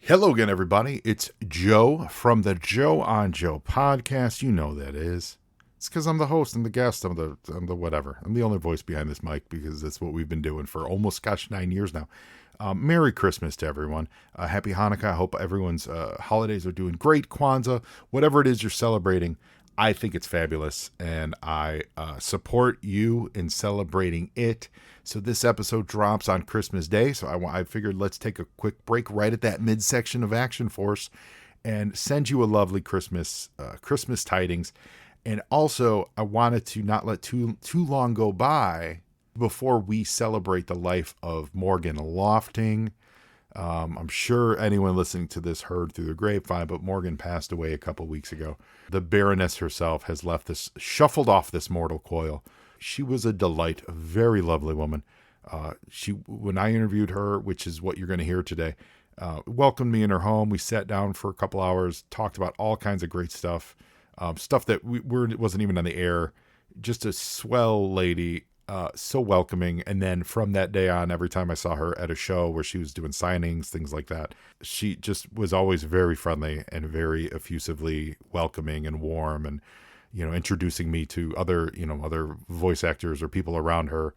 Hello again, everybody. It's Joe from the Joe on Joe podcast. You know that is. It's because I'm the host and the guest. I'm the whatever. I'm the only voice behind this mic because that's what we've been doing for almost, 9 years now. Merry Christmas to everyone. Happy Hanukkah. I hope everyone's holidays are doing great. Kwanzaa, whatever it is you're celebrating, I think it's fabulous, and I support you in celebrating it. So this episode drops on Christmas Day, so I figured let's take a quick break right at that midsection of Action Force and send you a lovely Christmas tidings. And also, I wanted to not let too long go by before we celebrate the life of Morgan Lofting. I'm sure anyone listening to this heard through the grapevine, but Morgan passed away a couple weeks ago. The Baroness herself has shuffled off this mortal coil. She was a delight, a very lovely woman. When I interviewed her, which is what you're going to hear today, welcomed me in her home. We sat down for a couple hours, talked about all kinds of great stuff, stuff that wasn't even on the air. Just a swell lady. So welcoming. And then from that day on, every time I saw her at a show where she was doing signings, things like that, she just was always very friendly and very effusively welcoming and warm, and introducing me to other voice actors or people around her.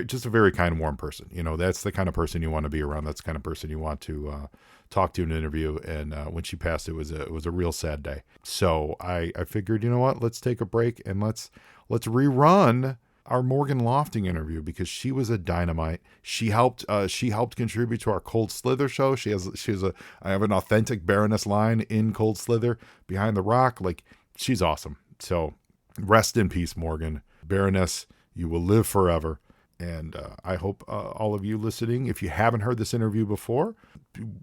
Just a very kind, warm person. That's the kind of person you want to be around. That's the kind of person you want to talk to in an interview. And when she passed, it was a real sad day. So I figured, let's take a break and let's rerun our Morgan Lofting interview, because she was a dynamite. She helped contribute to our Cold Slither show. I have an authentic Baroness line in Cold Slither, Behind the Rock. Like, she's awesome. So rest in peace, Morgan. Baroness, you will live forever. And I hope all of you listening, if you haven't heard this interview before,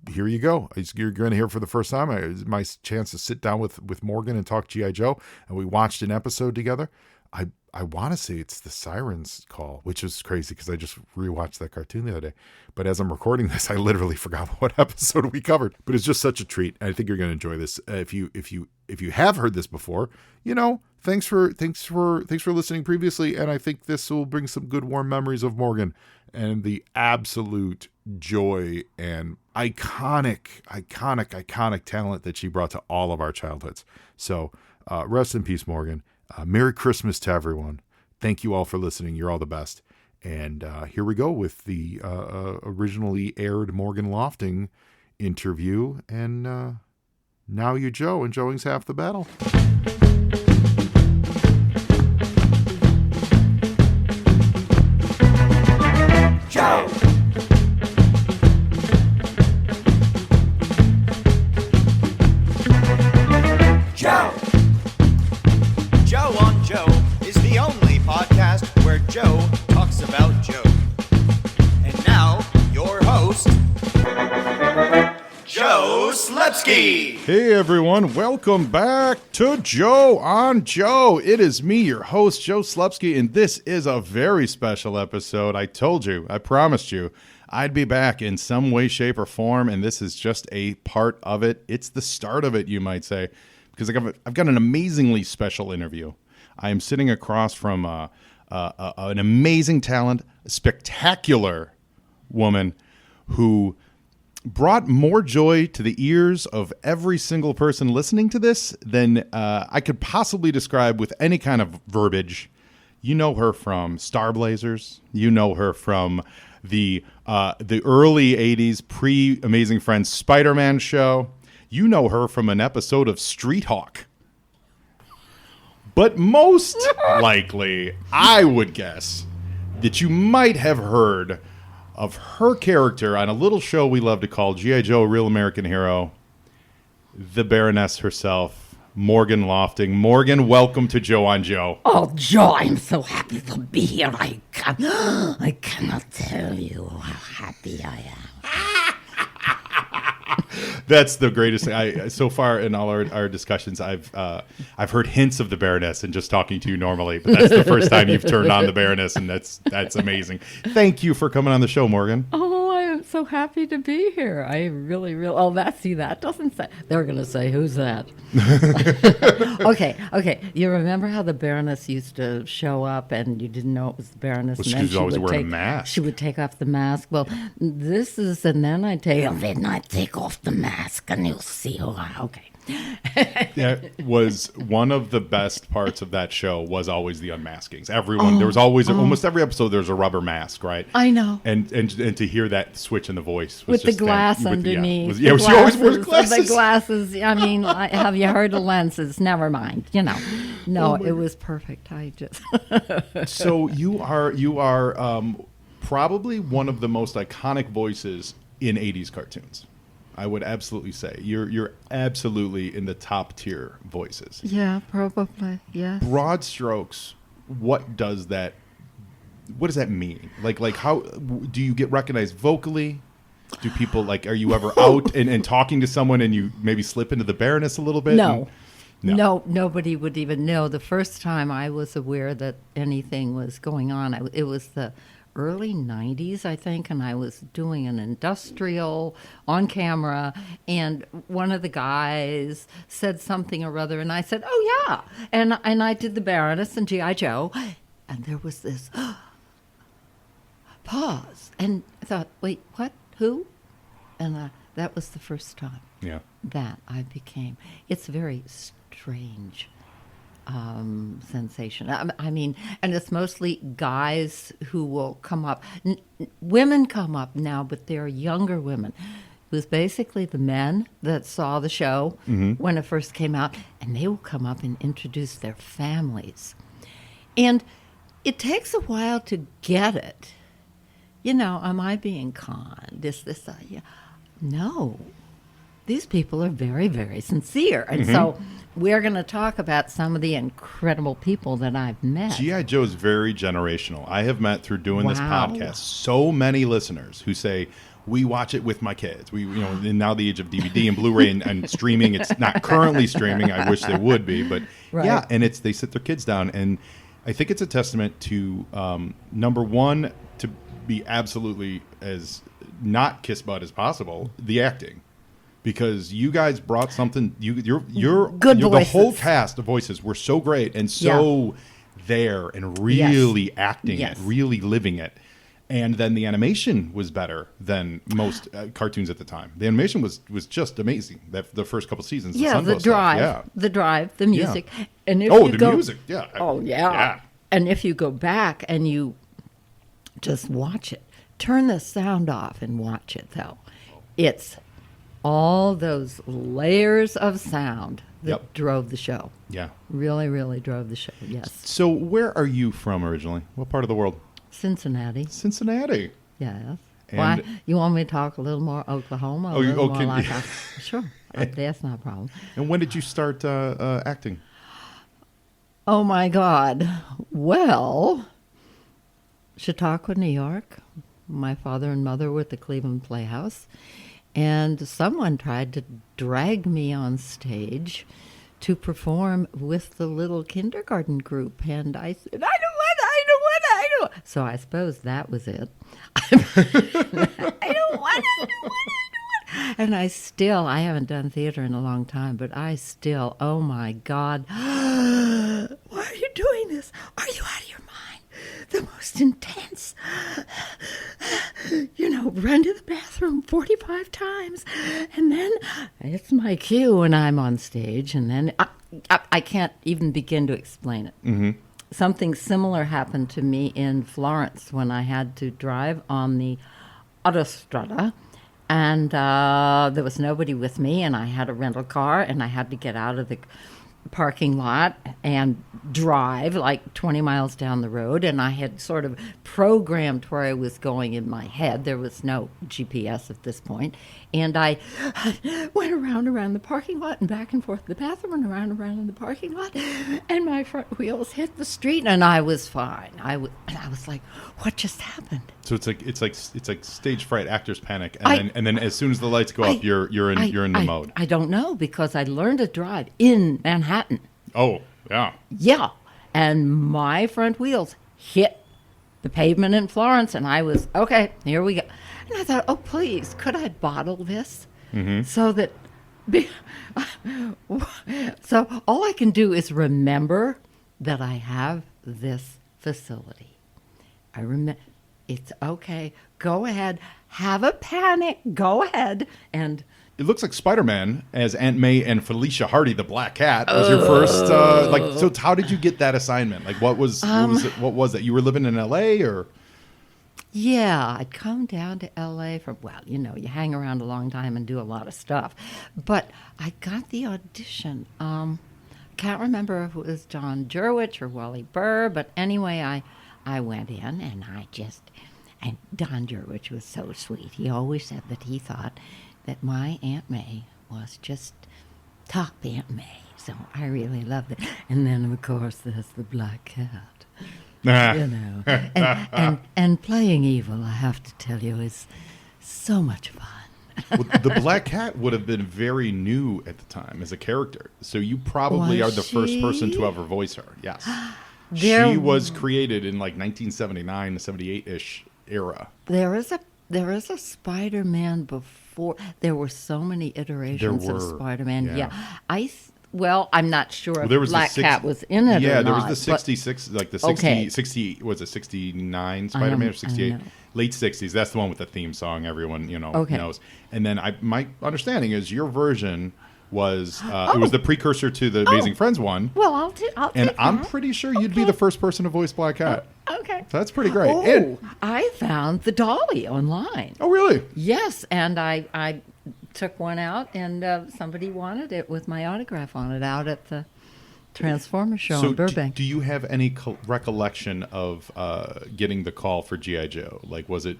here you go. You're going to hear it for the first time. It's my chance to sit down with Morgan and talk G.I. Joe. And we watched an episode together. I want to say it's the Sirens Call, which is crazy because I just rewatched that cartoon the other day. But as I'm recording this, I literally forgot what episode we covered. But it's just such a treat. I think you're going to enjoy this. If you have heard this before, thanks for listening previously. And I think this will bring some good warm memories of Morgan and the absolute joy and iconic talent that she brought to all of our childhoods. So rest in peace, Morgan. Merry Christmas to everyone. Thank you all for listening. You're all the best. And here we go with the originally aired Morgan Lofting interview. And now you Joe, and Joey's half the battle. Joe! Joe! Joe on Joe is the only podcast where Joe talks about Joe. And now, your host, Joe Slepsky. Hey everyone, welcome back to Joe on Joe. It is me, your host, Joe Slepsky, and this is a very special episode. I told you, I promised you, I'd be back in some way, shape, or form, and this is just a part of it. It's the start of it, you might say, because I've got an amazingly special interview. I am sitting across from an amazing talent, a spectacular woman who brought more joy to the ears of every single person listening to this than I could possibly describe with any kind of verbiage. You know her from Star Blazers. You know her from the early 80s pre-Amazing Friends Spider-Man show. You know her from an episode of Street Hawk. But most likely, I would guess that you might have heard of her character on a little show we love to call G.I. Joe, Real American Hero, the Baroness herself, Morgan Lofting. Morgan, welcome to Joe on Joe. Oh, Joe, I'm so happy to be here. I cannot tell you how happy I am. That's the greatest thing. So far in all our discussions, I've heard hints of the Baroness and just talking to you normally, but that's the first time you've turned on the Baroness, and that's amazing. Thank you for coming on the show, Morgan. Oh, I am so happy to be here. I really. Oh, that doesn't say. They're going to say, who's that? Okay. You remember how the Baroness used to show up and you didn't know it was the Baroness? Well, and she then was always wearing a mask. She would take off the mask. Well, and then I take off the mask and you'll see who okay. That was one of the best parts of that show was always the unmaskings. There was always almost every episode there's a rubber mask, right? I know. And to hear that switch in the voice was with just the glass underneath. She always wears glasses. The glasses. I mean, have you heard of lenses? Never mind. No, it was perfect. I just. So you are probably one of the most iconic voices in 80s cartoons. I would absolutely say you're absolutely in the top tier voices. Yeah, probably. Yeah. Broad strokes. What does that mean? Like how do you get recognized vocally? Do people are you ever out and talking to someone and you maybe slip into the Baroness a little bit? No, nobody would even know. The first time I was aware that anything was going on, it was the early 90s, I think, and I was doing an industrial on camera, and one of the guys said something or other, and I said, oh, yeah. And I did the Baroness and G.I. Joe, and there was this pause, and I thought, wait, what? Who? And that was the first time that I became. It's very strange. Sensation. I mean, and it's mostly guys who will come up. Women come up now, but they're younger women. It was basically the men that saw the show when it first came out, and they will come up and introduce their families. And it takes a while to get it. Am I being conned? Is this No. These people are very, very sincere. And so we're going to talk about some of the incredible people that I've met. G.I. Joe is very generational. I have met through doing this podcast so many listeners who say, we watch it with my kids. In now the age of DVD and Blu-ray and streaming, it's not currently streaming. I wish they would be, but yeah. And they sit their kids down. And I think it's a testament to, number one, to be absolutely as not kiss butt as possible, the acting. Because you guys brought something, you're the whole cast of voices were so great and so there and really acting it, really living it. And then the animation was better than most cartoons at the time. The animation was just amazing. The first couple seasons. The drive, the music. Yeah. And if music, yeah. Oh, yeah. And if you go back and you just watch it, turn the sound off and watch it, though. It's all those layers of sound that drove the show. Yeah. Really, really drove the show, yes. So where are you from originally? What part of the world? Cincinnati. Cincinnati. Yes. Why? You want me to talk a little more Oklahoma? Sure. That's not a problem. And when did you start acting? Oh, my God. Well, Chautauqua, New York. My father and mother were at the Cleveland Playhouse. And someone tried to drag me on stage to perform with the little kindergarten group. And I said, I don't want. So I suppose that was it. I don't want. And I haven't done theater in a long time, but oh my God. Why are you doing this? Are you out of your mind? The most intense, run to the bathroom 45 times. And then it's my cue and I'm on stage. And then I can't even begin to explain it. Mm-hmm. Something similar happened to me in Florence when I had to drive on the autostrada. And there was nobody with me, and I had a rental car, and I had to get out of the parking lot and drive like 20 miles down the road, and I had sort of programmed where I was going in my head. There was no GPS at this point, and I went around the parking lot and back and forth to the bathroom and around in the parking lot, and my front wheels hit the street, and I was fine. I was like, what just happened? So it's like stage fright, actor's panic, and then as soon as the lights go up, you're in the mode. I don't know, because I learned to drive in Manhattan. Oh, yeah. Yeah, and my front wheels hit the pavement in Florence, and I was, okay, here we go. And I thought, oh, please, could I bottle this Mm-hmm. so that, so all I can do is remember that I have this facility. I remember, it's okay, go ahead, have a panic, go ahead. And It looks like Spider-Man as Aunt May and Felicia Hardy, the Black Cat, was your first. So how did you get that assignment? Like, what was that? You were living in L.A. or? yeah, I'd come down to L.A. from, well, you know, you hang around a long time and do a lot of stuff. But I got the audition. Can't remember if it was John Jurwich or Wally Burr, but anyway, I went in and and Don Jurwich was so sweet. He always said that he thought that my Aunt May was just top Aunt May. So I really loved it. And then, of course, there's the Black Cat. You know, and playing evil, I have to tell you, is so much fun. Well, the Black Cat would have been very new at the time as a character, so you probably Was are the first she? person to ever voice her. Yes, There- she was created in like 1979 to 78-ish era. There is a Spider-Man before. There were so many iterations There of were, Spider-Man. yeah. Well, I'm not sure There if was Black the Cat was in it Yeah, or there not. was the but- 66, like the 60, Okay. 60 was it 69 Spider-Man or I 68? know. Late 60s. That's the one with the theme song everyone, Okay. knows. And then my understanding is your version was it was the precursor to the Amazing Friends one. Well, I'll And take I'm that. pretty sure you'd be Okay. the first person to voice Black Cat. Okay. So that's pretty great. Oh, And- I found the dolly online. oh, really? Yes, and I took one out, and somebody wanted it with my autograph on it out at the Transformer show in Burbank. Do you have any recollection of getting the call for G.I. Joe? Like, was it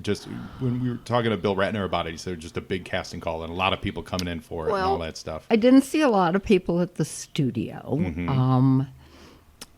just when we were talking to Bill Ratner about it, he said just a big casting call and a lot of people coming in for it and all that stuff? I didn't see a lot of people at the studio. Mm-hmm.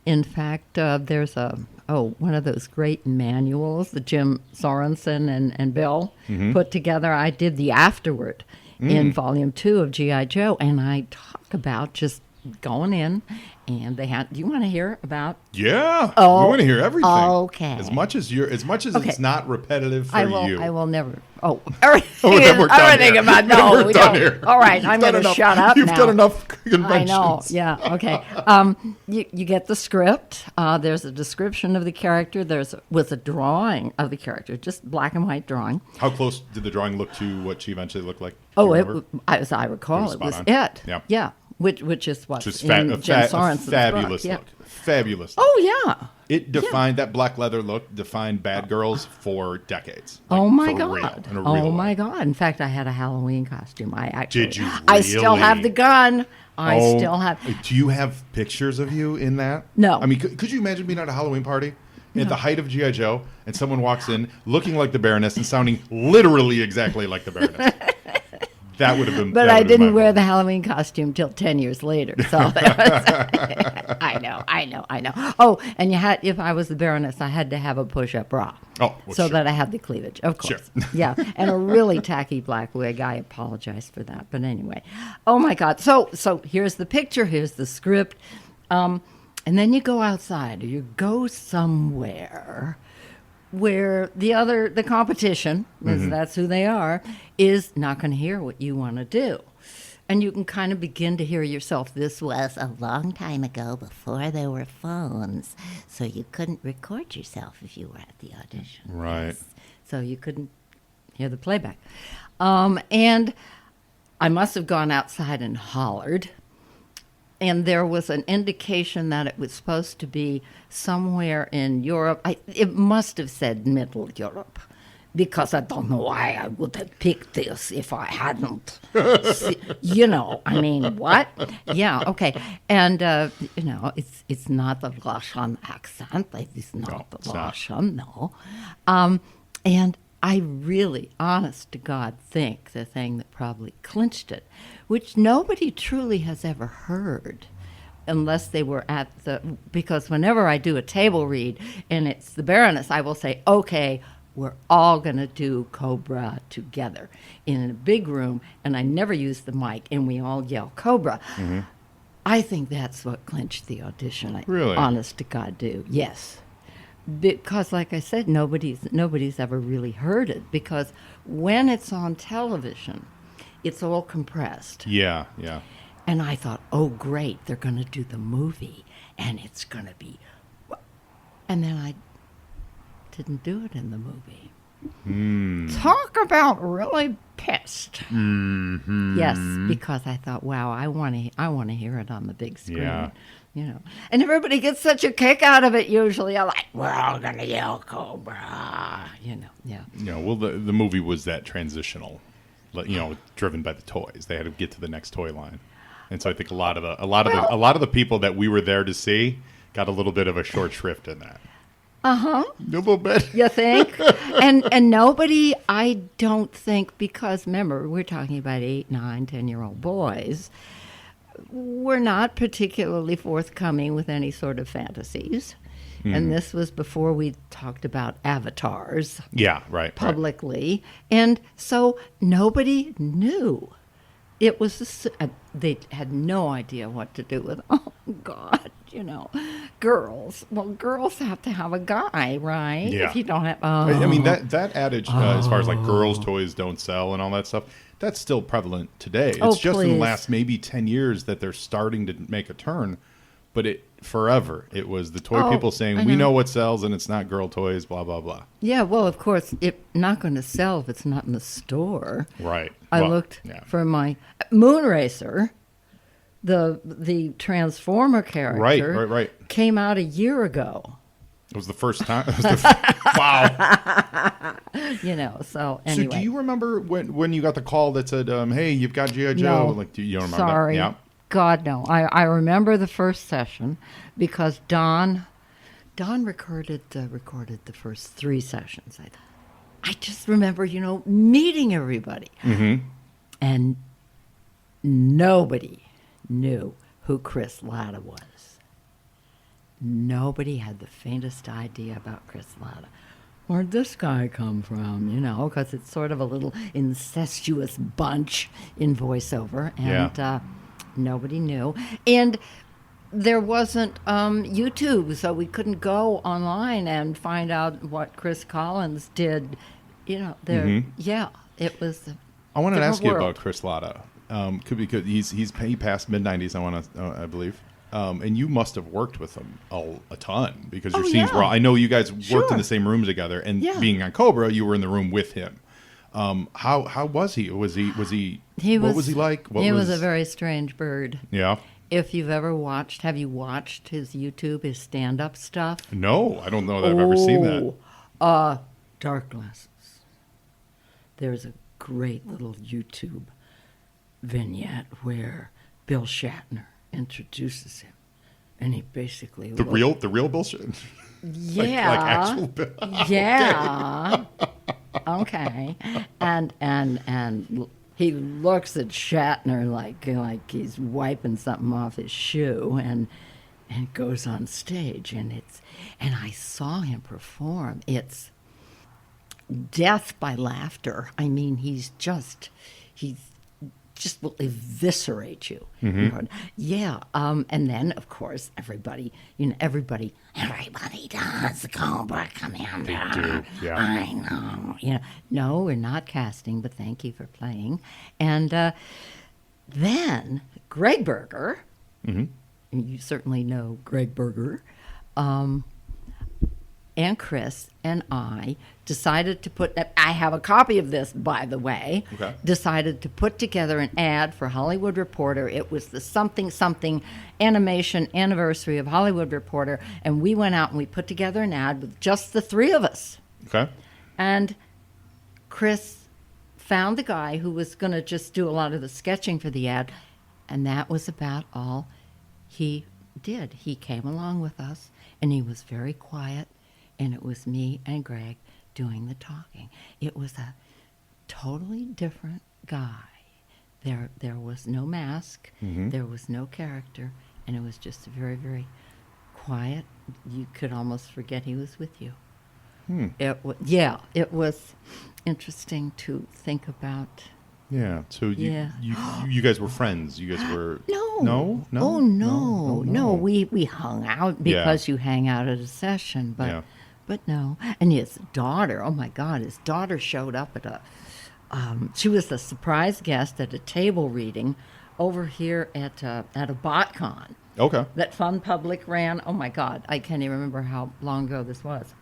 In fact, there's one of those great manuals that Jim Sorensen and Bill Mm-hmm. put together. I did the afterword in Volume 2 of G.I. Joe, and I talk about just going in, and they had. Do you want to hear about? Yeah, Oh, we want to hear everything. okay. As much as Okay. it's not repetitive for I will. you. I will never. Oh, everything, Oh, then we're done everything here. about Then no. we're we done don't. here. All right, You've I'm done going to enough- shut up You've now. done enough conventions. I know. Yeah. Okay. You get the script. There's a description of the character. Was a drawing of the character, just black and white drawing. How close did the drawing look to what she eventually looked like? Do Oh, you it, remember? as I recall, was it was spot on. it. Yep. Yeah. Which is what's Just in a Jim Sorensen's fabulous book. Yeah. look. Fabulous. Look. Oh yeah. It defined that black leather look. Defined bad girls for decades. Like, Oh my for God! Real, in a real Oh way. my God! In fact, I had a Halloween costume. I actually Did you I still have really? the gun. I Oh, still have. Do you have pictures of you in that? No. I mean, could you imagine being at a Halloween party at the height of G.I. Joe and someone walks in looking like the Baroness and sounding literally exactly like the Baroness? That would have been. But that I would have been didn't wear mind-blowing. the Halloween costume till 10 years later. So that was, I know. Oh, and if I was the Baroness, I had to have a push-up bra. Oh, well, so sure. that I had the cleavage, of course. Sure. Yeah, and a really tacky black wig. I apologize for that, but anyway. Oh my God! So here's the picture. Here's the script, and then you go outside, or you go somewhere where the competition, because that's who they are, is not going to hear what you want to do. And you can kind of begin to hear yourself. This was a long time ago before there were phones, so you couldn't record yourself if you were at the audition. Right. So you couldn't hear the playback. And I must have gone outside and hollered. And there was an indication that it was supposed to be somewhere in Europe. It must have said Middle Europe, because I don't know why I would have picked this if I hadn't. I mean, what? Yeah, okay. And, it's not the Russian accent. It's not No, the it's not. Russian, no. And I really, honest to God, think the thing that probably clinched it, which nobody truly has ever heard unless they were because whenever I do a table read and it's the Baroness, I will say, okay, we're all going to do Cobra together in a big room, and I never use the mic, and we all yell Cobra. I think that's what clinched the audition. Really? Honest to God, do. Yes. Because, like I said, nobody's ever really heard it. Because when it's on television, it's all compressed. Yeah, yeah. And I thought, oh, great, they're going to do the movie, and it's going to be... And then I didn't do it in the movie. Talk about really pissed. Mm-hmm. Yes, because I thought, wow, I want to hear it on the big screen. Yeah. You know, and everybody gets such a kick out of it. Usually, I'm like, we're all gonna yell Cobra. You know, yeah. You know, well, the movie was that transitional, you know, driven by the toys. They had to get to the next toy line, and so I think a lot of the people that we were there to see got a little bit of a short shrift in that. A little bit. You think? and nobody, I don't think, because remember, we're talking about 8, 9, 10-year-old boys. We're not particularly forthcoming with any sort of fantasies. And this was before we talked about avatars. Yeah, right. Publicly. Right. And so nobody knew. It was, they had no idea what to do with, oh, God, you know, girls. Well, girls have to have a guy, right? Yeah. If you don't have, I mean, that adage, as far as like girls' toys don't sell and all that stuff, that's still prevalent today. It's just in the last maybe 10 years that they're starting to make a turn. But forever, it was the toy people saying, we know what sells and it's not girl toys, blah, blah, blah. Yeah, well, of course, it's not going to sell if it's not in the store. Right. I looked for my Moonracer, the Transformer character. Right. Came out a year ago. It was the first time. Wow. You know, so anyway. So do you remember when you got the call that said, hey, you've got G.I. Joe? No. Like, do you remember Sorry. that? Yeah. God, no. I remember the first session because Don recorded the first 3 sessions. I just remember, you know, meeting everybody. Mm-hmm. And nobody knew who Chris Latta was. Nobody had the faintest idea about Chris Latta. Where'd this guy come from? You know, because it's sort of a little incestuous bunch in voiceover. And nobody knew. And there wasn't YouTube, so we couldn't go online and find out what Chris Collins did. You know, it was. I wanted to ask you about Chris Latta. Because he passed mid-90s, I believe. And you must have worked with him a ton because your scenes were. I know you guys worked in the same room together, and being on Cobra, you were in the room with him. How was he? Was he? What was he like? He was a very strange bird. Yeah. If you've ever have you watched his YouTube, his stand-up stuff? No, I don't know that I've ever seen that. Dark Glasses. There's a great little YouTube vignette where Bill Shatner introduces him, and he basically the real Bill Shatner. Yeah. like actual Bill. Yeah. Okay. And he looks at Shatner like he's wiping something off his shoe and goes on stage and I saw him perform. It's death by laughter. I mean, he just will eviscerate you. Mm-hmm. Yeah. And then, of course, everybody does Cobra Commander. They do, yeah. I know. You know, no, we're not casting, but thank you for playing. And then Greg Berger, and you certainly know Greg Berger, and Chris and I decided to put, I have a copy of this, by the way, decided to put together an ad for Hollywood Reporter. It was the something animation anniversary of Hollywood Reporter, and we went out and we put together an ad with just the 3 of us. Okay. And Chris found the guy who was going to just do a lot of the sketching for the ad, and that was about all he did. He came along with us, and he was very quiet. And it was me and Greg doing the talking. It was a totally different guy. There was no mask. Mm-hmm. There was no character. And it was just very, very quiet. You could almost forget he was with you. It was interesting to think about. Yeah. So you guys were friends. You guys were No. No. Oh no. We hung out because you hang out at a session, but But no. And his daughter, oh my God, his daughter showed up at she was a surprise guest at a table reading over here at a BotCon Okay. that Fun Public ran. Oh my God, I can't even remember how long ago this was.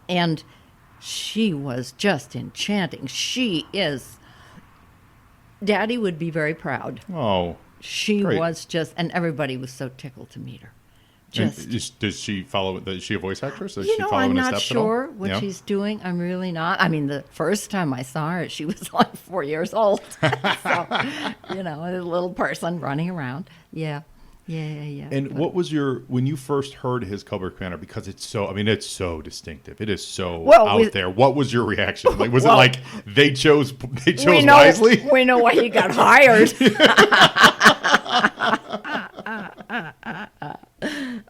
And she was just enchanting. She is, Daddy would be very proud. Oh. She Great. was just, and everybody was so tickled to meet her. Does she follow? Is she a voice actress? Does You she know, follow I'm in his not steps at all? sure what Yeah. she's doing. I'm really not. I mean, the first time I saw her, she was like 4 years old. So, you know, a little person running around. Yeah. And what was when you first heard his Cobra Commander? Because it's so distinctive. It is so out there. What was your reaction? Like, was it like they chose wisely? We know why he got hired.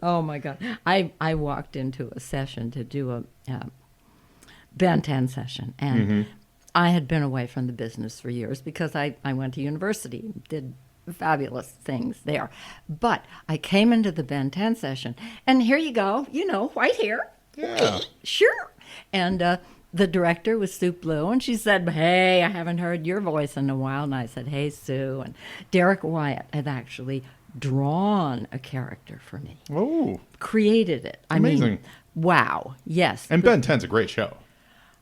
Oh my God. I walked into a session to do a Ben 10 session, and I had been away from the business for years because I went to university, did fabulous things there. But I came into the Ben 10 session, and here you go, you know, white hair. Yeah. Sure. And the director was Sue Blue, and she said, hey, I haven't heard your voice in a while. And I said, hey, Sue. And Derek Wyatt had actually drawn a character for me. Oh. Created it. Amazing. I mean, wow. Yes. And Ben 10's a great show.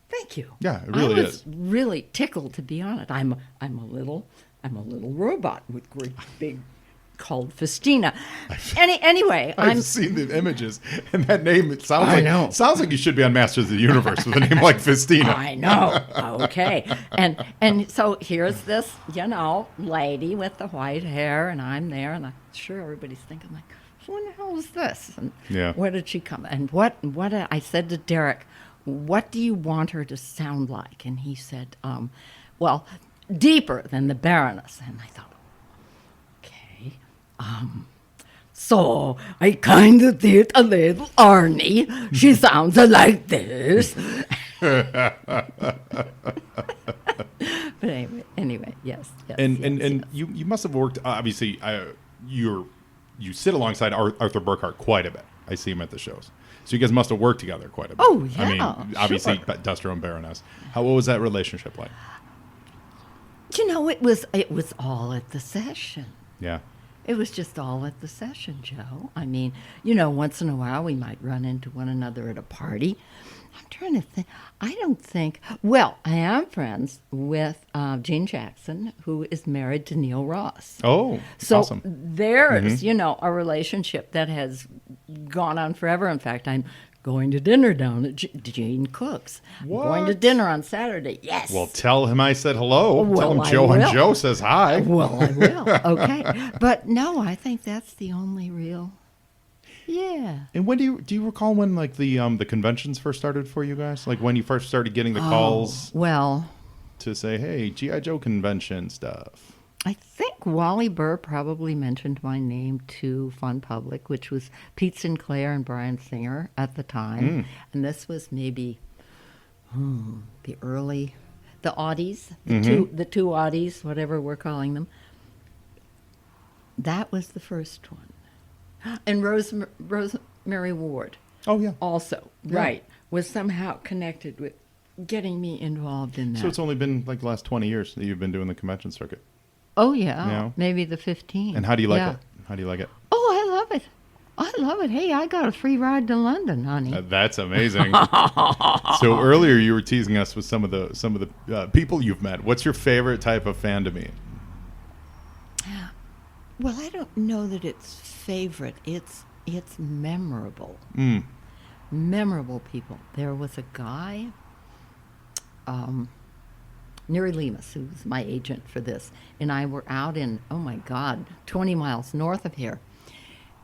Thank you. Yeah, it really I was is. really tickled, to be honest. I'm a little robot with great big called Festina. Anyway, I've seen the images, and that name, it sounds I know. sounds like you should be on Masters of the Universe with a name like Festina. I know. Okay. And so here's this, you know, lady with the white hair, and I'm there, and I'm sure everybody's thinking like, who the hell is this? And Yeah. where did she come? And what I said to Derek, what do you want her to sound like? And he said, well, deeper than the Baroness. And I thought, okay. So I kind of did a little Arnie. She sounds like this. But anyway, yes. And you must have worked, obviously, you sit alongside Arthur Burkhart quite a bit. I see him at the shows. So you guys must have worked together quite a bit. Oh, yeah, I mean, obviously, sure. Duster and Baroness. What was that relationship like? You know, it was all at the session. Yeah. It was just all at the session, Joe. I mean, you know, once in a while we might run into one another at a party. I'm trying to think. I don't think. Well, I am friends with Gene Jackson, who is married to Neil Ross. Oh, So awesome. there's, you know, a relationship that has gone on forever. In fact, I'm going to dinner down at Gene Cook's. I'm going to What? dinner on Saturday. Yes. Well, tell him I said hello. Well, Tell him I Joe will. and Joe says hi. Well, I will. Okay. But no, I think that's the only real. Yeah. And when do you recall when like the conventions first started for you guys? Like when you first started getting the calls Well, to say, "Hey, GI Joe convention stuff." I think Wally Burr probably mentioned my name to Fun Public, which was Pete Sinclair and Brian Singer at the time. And this was maybe the Audis, the two Audis, whatever we're calling them. That was the first one. And Rosemary Ward Oh yeah. also, Yeah. right, was somehow connected with getting me involved in that. So it's only been like the last 20 years that you've been doing the convention circuit. Oh, yeah. Yeah. Maybe the 15. And how do you like Yeah. it? How do you like it? Oh, I love it. I love it. Hey, I got a free ride to London, honey. That's amazing. So earlier you were teasing us with some of the people you've met. What's your favorite type of fan to meet? Well, I don't know that it's favorite. It's memorable. Memorable people. There was a guy, Neri Lemus, who's my agent for this, and I were out in, 20 miles north of here.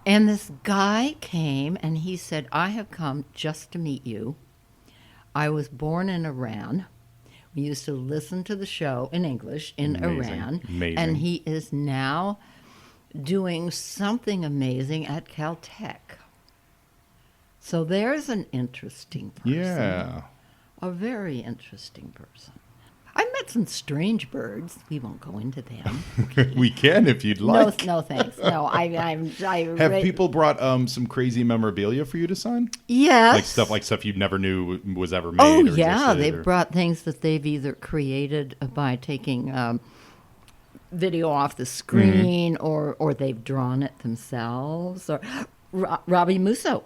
And this guy came and he said, I have come just to meet you. I was born in Iran. We used to listen to the show in English in Amazing. Iran. Amazing. And he is now doing something amazing at Caltech. So there's an interesting person. Yeah. A very interesting person. I've met some strange birds. We won't go into them. We can if you'd like. No, thanks. No, Have people brought some crazy memorabilia for you to sign? Yes. Like stuff you never knew was ever made? Oh, or yeah. existed, They've brought things that they've either created by taking video off the screen or they've drawn it themselves. Or Robbie Musso.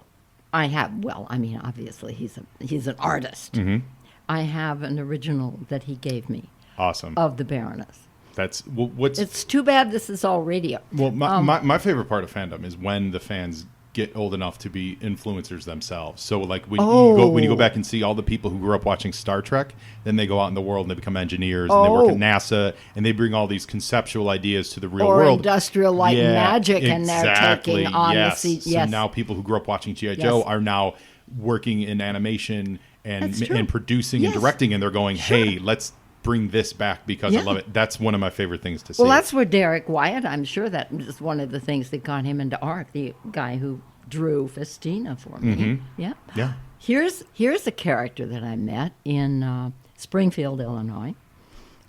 Obviously he's an artist. Mm-hmm. I have an original that he gave me. Awesome. Of the Baroness. It's too bad this is all radio. Well, my favorite part of fandom is when the fans get old enough to be influencers themselves. So like when you go back and see all the people who grew up watching Star Trek, then they go out in the world and they become engineers and they work at NASA and they bring all these conceptual ideas to the real world. Or industrial light magic, and they're taking on the seat. So now people who grew up watching G.I. Joe are now working in animation and producing and directing, and they're going, hey, let's bring this back because I love it. That's one of my favorite things to see. Well, that's where Derek Wyatt, I'm sure that was one of the things that got him into art, the guy who drew Festina for me. Mm-hmm. Yeah. Here's a character that I met in Springfield, Illinois.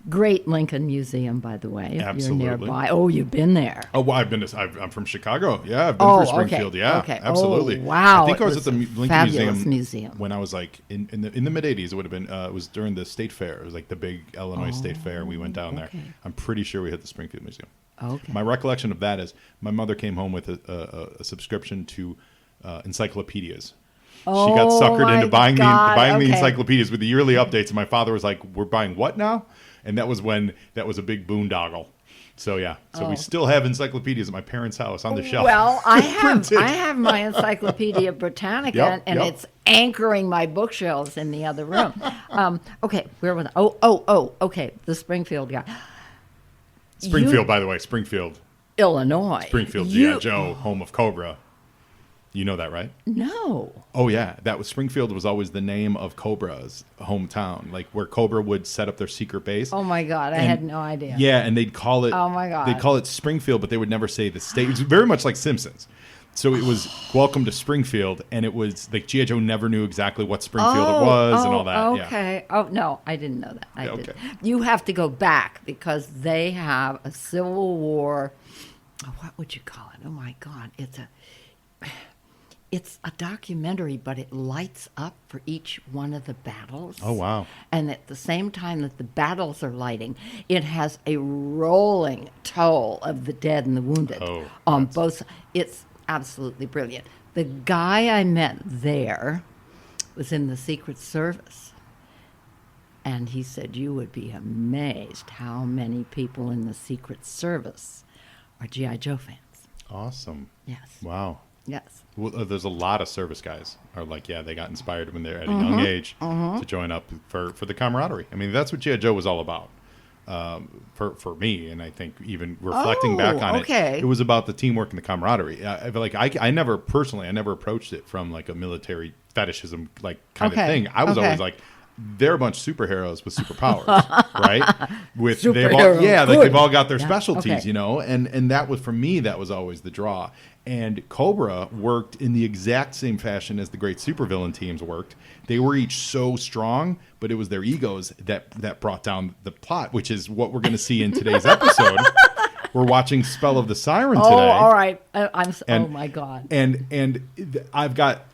Great Lincoln Museum, by the way. If Absolutely. You're nearby. Oh, you've been there. Oh, well, I'm from Chicago. Yeah, I've been through Springfield. Okay. Yeah, okay. Absolutely. Oh, wow. I think I was at the Lincoln Museum when I was like in the mid '80s. It would have been. It was during the state fair. It was like the big Illinois State Fair. We went down there. I'm pretty sure we hit the Springfield Museum. Okay. My recollection of that is my mother came home with a subscription to encyclopedias. She got suckered into buying the encyclopedias with the yearly updates, and my father was like, "We're buying what now?" And that was when that was a big boondoggle. So we still have encyclopedias at my parents' house on the shelf. Well, I have my Encyclopedia Britannica, and it's anchoring my bookshelves in the other room. Okay, where was I? Okay, the Springfield guy. Springfield, by the way, Illinois. Springfield, G.I. Joe, home of Cobra. You know that, right? No. Oh, yeah. Springfield was always the name of Cobra's hometown, like where Cobra would set up their secret base. Oh, my God. I had no idea. Yeah, and they'd call it... Oh, my God. They'd call it Springfield, but they would never say the state. It was very much like Simpsons. So it was Welcome to Springfield, and it was like G.I. Joe never knew exactly what Springfield it was and all that. Okay. Yeah. Oh, no, I didn't know that. Okay. You have to go back because they have a Civil War... what would you call it? Oh, my God. It's a documentary, but it lights up for each one of the battles. Oh, wow. And at the same time that the battles are lighting, it has a rolling toll of the dead and the wounded on both sides. It's absolutely brilliant. The guy I met there was in the Secret Service. And he said, you would be amazed how many people in the Secret Service are G.I. Joe fans. Awesome. Yes. Wow. Yes. Well, there's a lot of service guys are like, they got inspired when they're at a young age to join up for the camaraderie. I mean, that's what G.I. Joe was all about for me. And I think even reflecting back on it, it was about the teamwork and the camaraderie. I feel like I never approached it from like a military fetishism like kind of thing. I was always like, they're a bunch of superheroes with superpowers, right? They've all got their specialties, you know, and that was, for me, that was always the draw. And Cobra worked in the exact same fashion as the great supervillain teams worked. They were each so strong, but it was their egos that brought down the plot, which is what we're going to see in today's episode. We're watching Spell of the Siren today. Oh, all right. Oh my God. And I've got.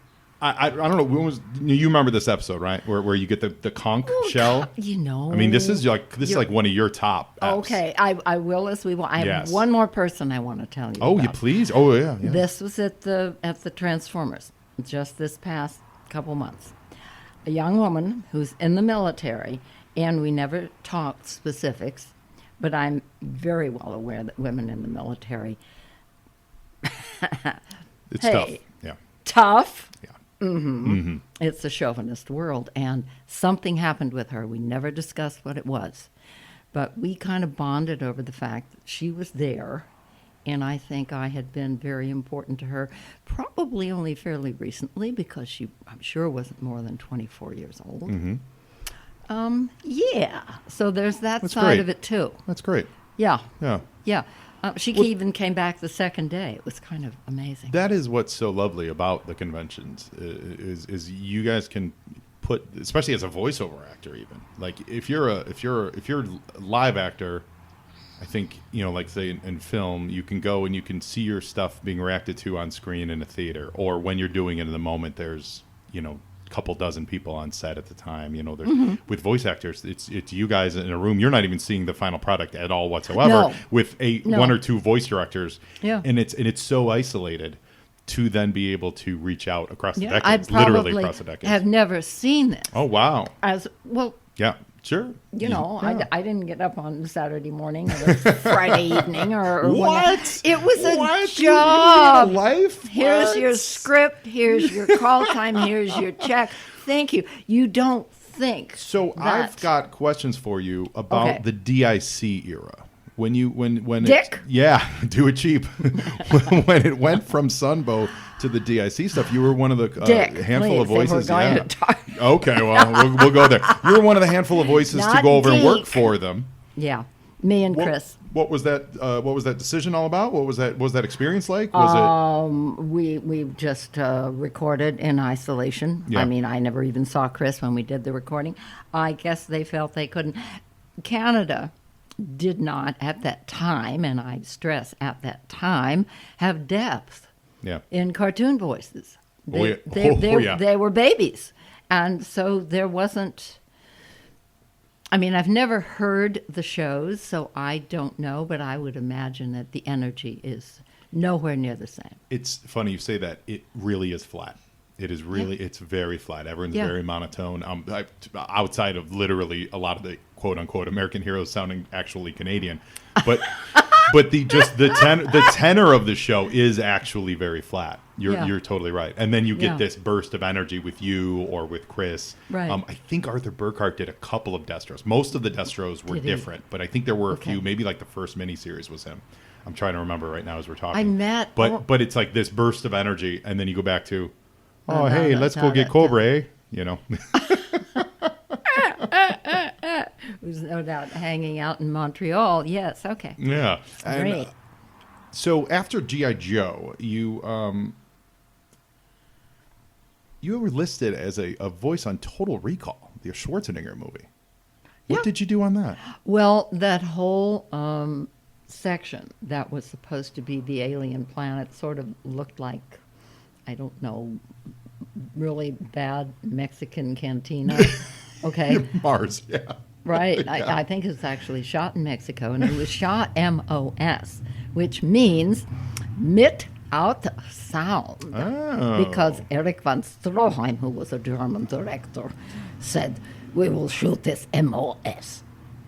I don't know, when was, you remember this episode, right? Where you get the conch shell? You know. I mean, this is like one of your top apps. Okay, I will as we want. I have one more person I want to tell you about. You please? Oh, yeah. This was at the Transformers just this past couple months. A young woman who's in the military, and we never talked specifics, but I'm very well aware that women in the military... It's tough. Yeah. Tough? Yeah. It's a chauvinist world, and something happened with her. We never discussed what it was, but we kind of bonded over the fact that she was there, and I think I had been very important to her, probably only fairly recently, because she, I'm sure, wasn't more than 24 years old. So there's that side of it too. That's great. Yeah. Yeah. She even came back the second day. It was kind of amazing. That is what's so lovely about the conventions is you guys can put, especially as a voiceover actor, even like if you're a live actor, I think, like say in film, you can go and you can see your stuff being reacted to on screen in a theater, or when you're doing it in the moment, there's a couple dozen people on set at the time. There's with voice actors, it's you guys in a room. You're not even seeing the final product at all whatsoever. No. With one or two voice directors, Yeah. and it's so isolated to then be able to reach out across the I decades, literally probably across the decades. have never seen this. Oh wow! As well, Yeah, sure. I didn't get up on Saturday morning or Friday evening or What? It was a What? job. You live? Here's What? your script. Here's your call time. Here's your check. Thank you. You don't think. So that, I've got questions for you about Okay. the DIC era. When Dick? Do it cheap. When it went from Sunbow to the DIC stuff, you were one of the Dick, handful of please, if we're voices. going to talk. Okay, well, we'll go there. You were one of the handful of voices to Not go over and work Deke. for them. Yeah, me and Chris. What was that? What was that decision all about? What was that? What was that experience like? Was We just recorded in isolation. Yeah. I mean, I never even saw Chris when we did the recording. I guess they felt they couldn't. Canada did not at that time, and I stress at that time, have depth Yeah. in cartoon voices. Oh, yeah. They were babies. And so there wasn't. I mean, I've never heard the shows, so I don't know, but I would imagine that the energy is nowhere near the same. It's funny you say that. It really is flat. It is really, it's very flat. Everyone's Yeah. very monotone. Outside of literally a lot of the quote unquote American heroes sounding actually Canadian, but the tenor of the show is actually very flat. You're totally right. And then you get Yeah. this burst of energy with you or with Chris. Right. I think Arthur Burkhart did a couple of Destros. Most of the Destros were Did he? different, but I think there were a Okay. few. Maybe like the first miniseries was him. I'm trying to remember right now as we're talking. I met- but it's like this burst of energy, and then you go back to, oh, Da, hey, da, let's da, go da, get da. Cobra, eh? Who's no doubt hanging out in Montreal. Yes, okay. Yeah. And, Great. so after G.I. Joe, you were listed as a voice on Total Recall, the Schwarzenegger movie. What Yeah. did you do on that? Well, that whole section that was supposed to be the alien planet sort of looked like, I don't know, really bad Mexican cantina. Okay. Mars, yeah. Right. Yeah. I think it's actually shot in Mexico, and it was shot MOS, which means mit out sound. Oh. Because Eric von Stroheim, who was a German director, said, we will shoot this MOS.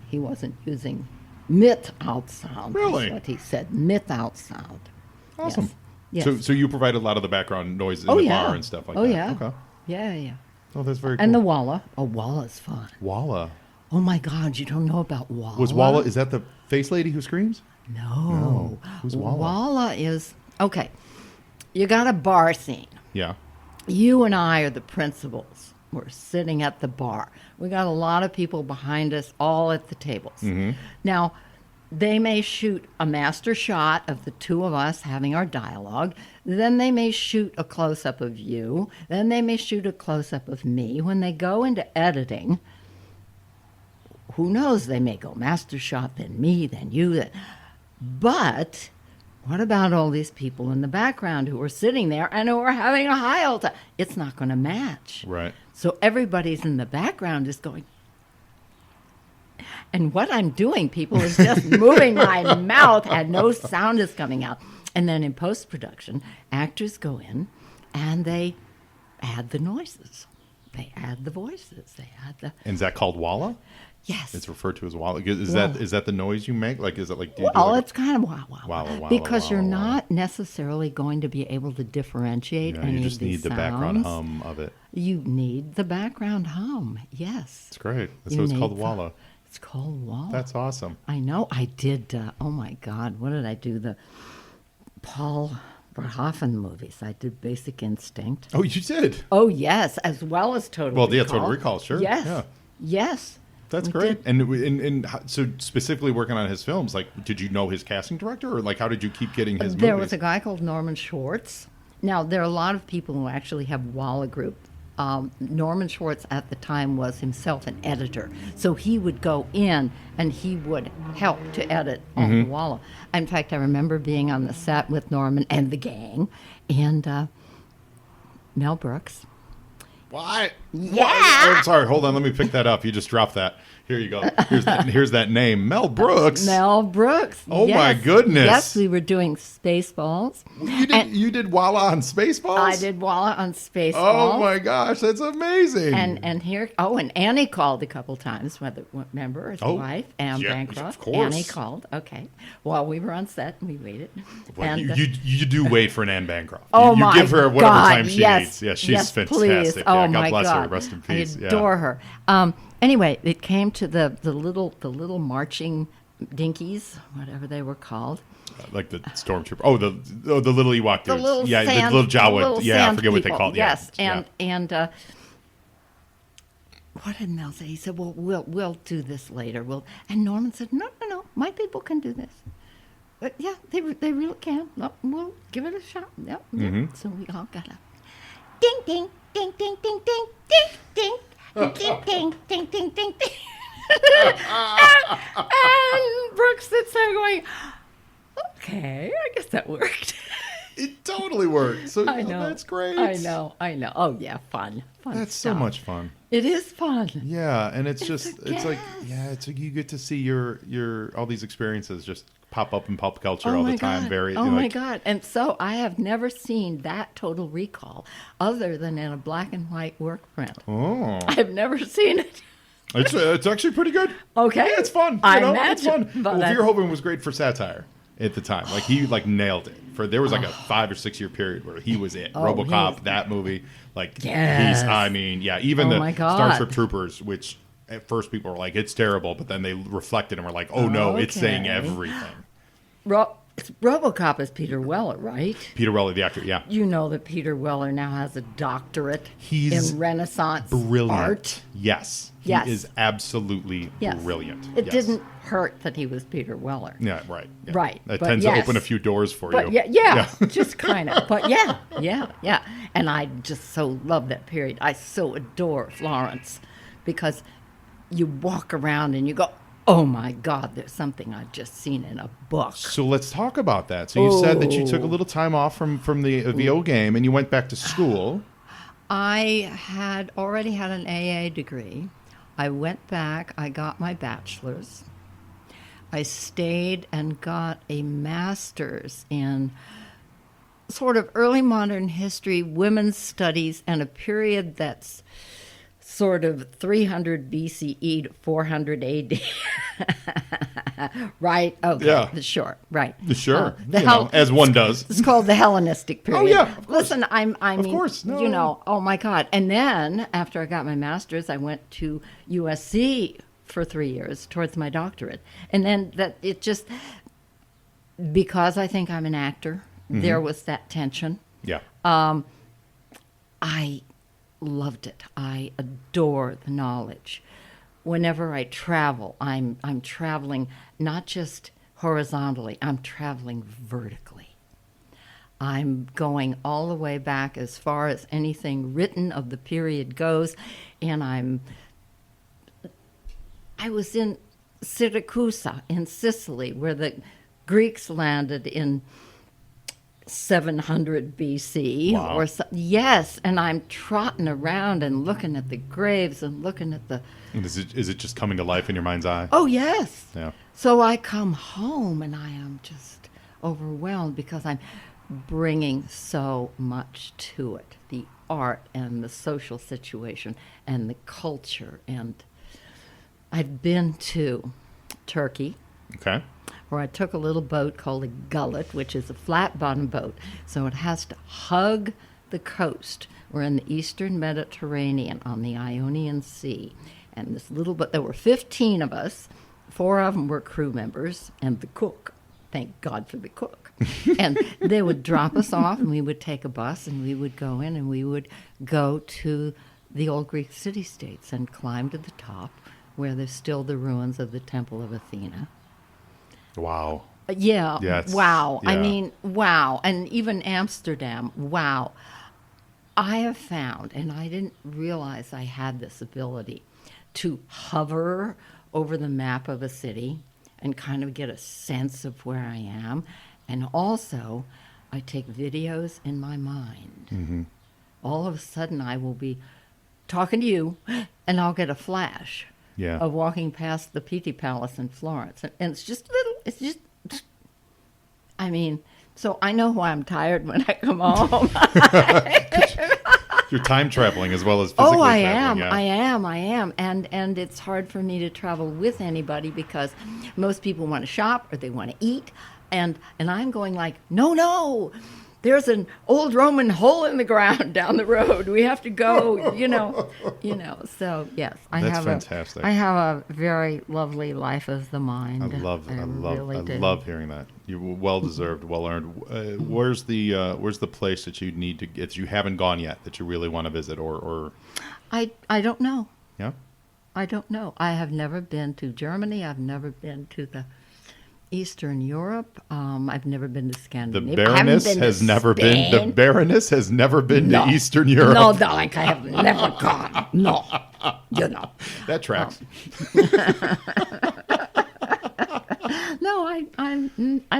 He wasn't using mit out sound. Really? That's what he said, mit out sound. Awesome. Yes. So you provided a lot of the background noise in Oh, the yeah. bar and stuff like Oh, that. yeah. Okay. Yeah. Oh, that's very And the cool. Walla. Oh, Walla's fun. Walla. Oh, my God, you don't know about Walla? Was Walla, is that the face lady who screams? No. Who's Walla? Walla is, okay, you got a bar scene. Yeah. You and I are the principals. We're sitting at the bar. We got a lot of people behind us, all at the tables. Mm-hmm. Now, they may shoot a master shot of the two of us having our dialogue. Then they may shoot a close-up of you. Then they may shoot a close-up of me. When they go into editing, who knows? They may go master shot, then me, then you. But what about all these people in the background who are sitting there and who are having a high old time? It's not going to match. Right. So everybody's in the background is going, and what I'm doing, people, is just moving my mouth and no sound is coming out. And then in post-production, actors go in and they add the noises. They add the voices. They add the... And is that called Walla? Yes. It's referred to as Walla. Is Walla. that the noise you make? Like, is it like... Do you do Well, like it's kind of wow, wow, Walla, walla, because you're walla, walla. not necessarily going to be able to differentiate Yeah, any you just of these need the sounds. background hum of it. You need the background hum. Yes. It's great. So You it's called need the- Walla. It's called Walla. That's awesome. I know. I did. Oh my God, what did I do? The Paul Verhoeven movies. I did Basic Instinct. Oh, you did? Oh yes, as well as Total Well, Recall. yeah, Total Recall, sure. Yes. Yeah. Yes. That's We great. did. And so specifically working on his films, like, did you know his casting director, or like, how did you keep getting his There movies? was a guy called Norman Schwartz. Now, there are a lot of people who actually have Walla Group Norman Schwartz at the time was himself an editor. So he would go in and he would help to edit on the Walla. In fact, I remember being on the set with Norman and the gang and Mel Brooks. What? Yeah. Oh, sorry, hold on. Let me pick that up. You just dropped that. Here you go. Here's that name. Mel Brooks. Mel Brooks. Oh, yes. my goodness. Yes, we were doing Spaceballs. You did Walla on Spaceballs? I did Walla on Spaceballs. Oh, my gosh. That's amazing. And here, and Annie called a couple times. Remember his wife, Anne yeah, Bancroft. of course. Annie called. Okay. While we were on set, and we waited. Well, and, you do wait for an Anne Bancroft. Oh, you my give her whatever God, time she yes, needs. Yeah, she's yes, fantastic. Please. Yeah, Oh, God my bless God. her. Rest in peace. I adore her. Anyway, it came to the little marching dinkies, whatever they were called. Like the stormtrooper. Oh, the little Ewok dudes. The little the little Jawa. I forget what they called. Yes, yeah. and what did Mel say? He said, "Well, we'll do this later." And Norman said, "No, my people can do this." But yeah, they really can. No, we'll give it a shot. Yep. So we all got a ding ding ding ding ding ding ding ding. Ding, ding, ding, ding, ding, ding. and Brooks sits there going, okay, I guess that worked. It totally worked. So I know. That's great. I know. Oh, yeah, fun That's stuff. so much fun. It is fun. Yeah, and it's like you get to see your all these experiences just pop up in pop culture all the time. God. My God. And so I have never seen that Total Recall other than in a black and white work print. Oh. I've never seen it. It's actually pretty good. Okay. Yeah, it's fun. I imagine. It's fun. But Well, Verhoeven was great for satire at the time. Like he nailed it. There was like a 5 or 6 year period where he was it. RoboCop, that movie. Like yes. even the my God. Starship Troopers, which at first people were like, it's terrible, but then they reflected and were like, oh no, it's saying everything. RoboCop is Peter Weller, right? Peter Weller, the actor, yeah. You know that Peter Weller now has a doctorate He's in Renaissance brilliant. art. Yes. He is absolutely brilliant. It didn't hurt that he was Peter Weller. Yeah, right. Yeah. Right. That tends to open a few doors for you. Yeah, just kind of. But yeah. And I just so love that period. I so adore Florence because you walk around and you go, oh my God, there's something I've just seen in a book. So let's talk about that. So you said that you took a little time off from the VO game and you went back to school. I had already had an AA degree. I went back, I got my bachelor's. I stayed and got a master's in sort of early modern history, women's studies, and a period that's sort of 300 BCE to 400 AD. Right? Okay. Yeah. Sure. Right. Sure. As one does. It's called the Hellenistic period. Oh, yeah. Listen, I mean, of course. No. oh my God. And then after I got my master's, I went to USC for 3 years towards my doctorate. And then because I think I'm an actor, there was that tension. Yeah. I loved it. I adore the knowledge. Whenever I travel, I'm traveling not just horizontally, I'm traveling vertically. I'm going all the way back as far as anything written of the period goes, and I was in Siracusa in Sicily, where the Greeks landed in 700 BC. Wow. Or so. Yes, and I'm trotting around and looking at the graves and looking at the... Is it just coming to life in your mind's eye? Oh, yes. Yeah. So I come home and I am just overwhelmed because I'm bringing so much to it. The art and the social situation and the culture. And I've been to Turkey. Okay. Where I took a little boat called a gullet, which is a flat-bottom boat. So it has to hug the coast. We're in the eastern Mediterranean on the Ionian Sea. And this little boat, there were 15 of us. 4 of them were crew members and the cook. Thank God for the cook. And they would drop us off and we would take a bus and we would go in and we would go to the old Greek city-states and climb to the top where there's still the ruins of the Temple of Athena. Wow. Yeah. Wow. Yeah. I mean, wow. And even Amsterdam, wow. I have found, and I didn't realize I had this ability, to hover over the map of a city and kind of get a sense of where I am. And also, I take videos in my mind. All of a sudden, I will be talking to you, and I'll get a flash of walking past the Pitti Palace in Florence. And it's just I mean, so I know why I'm tired when I come home. You're time traveling as well as physically traveling. I am. And it's hard for me to travel with anybody because most people want to shop or they want to eat. And I'm going like, no, there's an old Roman hole in the ground down the road. We have to go, you know. So yes, That's fantastic. I have a very lovely life of the mind. I love hearing that. You well deserved, well earned. Where's the place that you need to get, that you haven't gone yet, that you really want to visit, or? I don't know. Yeah. I don't know. I have never been to Germany. I've never been to the Eastern Europe. I've never been to Scandinavia. The Baroness has never been. The Baroness has never been to Eastern Europe. No, like I have never gone. No, that tracks. No, I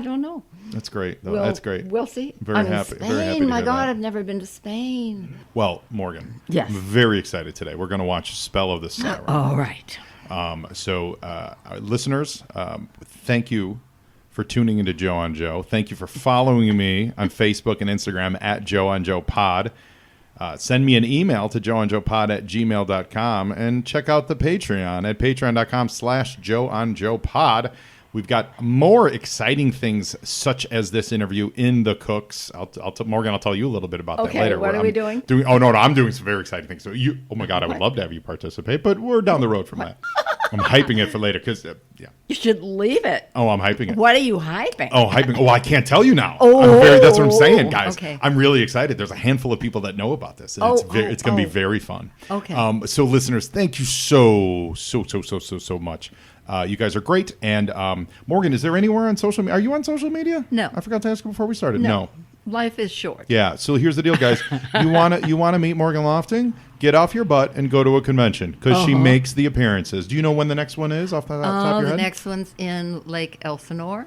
don't know. That's great. Though. That's great. We'll see. Very happy. Spain. Very happy to My hear God, that. I've never been to Spain. Well, Morgan. Yes. I'm very excited today. We're going to watch Spell of the Siren. All right. So, listeners, thank you for tuning into Joe on Joe. Thank you for following me on Facebook and Instagram at Joe on Joe Pod. Send me an email to joeonjoepod@gmail.com and check out the Patreon at patreon.com/joeonjoepod. We've got more exciting things such as this interview in the cooks. Morgan, I'll tell you a little bit about that later. Okay, what are we doing? I'm doing some very exciting things. So oh my God, I would love to have you participate, but we're down the road from that. I'm hyping it for later because, You should leave it. Oh, I'm hyping it. What are you hyping? Oh, hyping. Oh, I can't tell you now. Oh. That's what I'm saying, guys. Okay. I'm really excited. There's a handful of people that know about this. And it's going to be very fun. Okay. So, listeners, thank you so much. You guys are great. And Morgan, is there anywhere on social media? Are you on social media? No. I forgot to ask you before we started. No. Life is short. Yeah. So here's the deal, guys. You wanna meet Morgan Lofting? Get off your butt and go to a convention because she makes the appearances. Do you know when the next one is off the top of your head? The next one's in Lake Elsinore,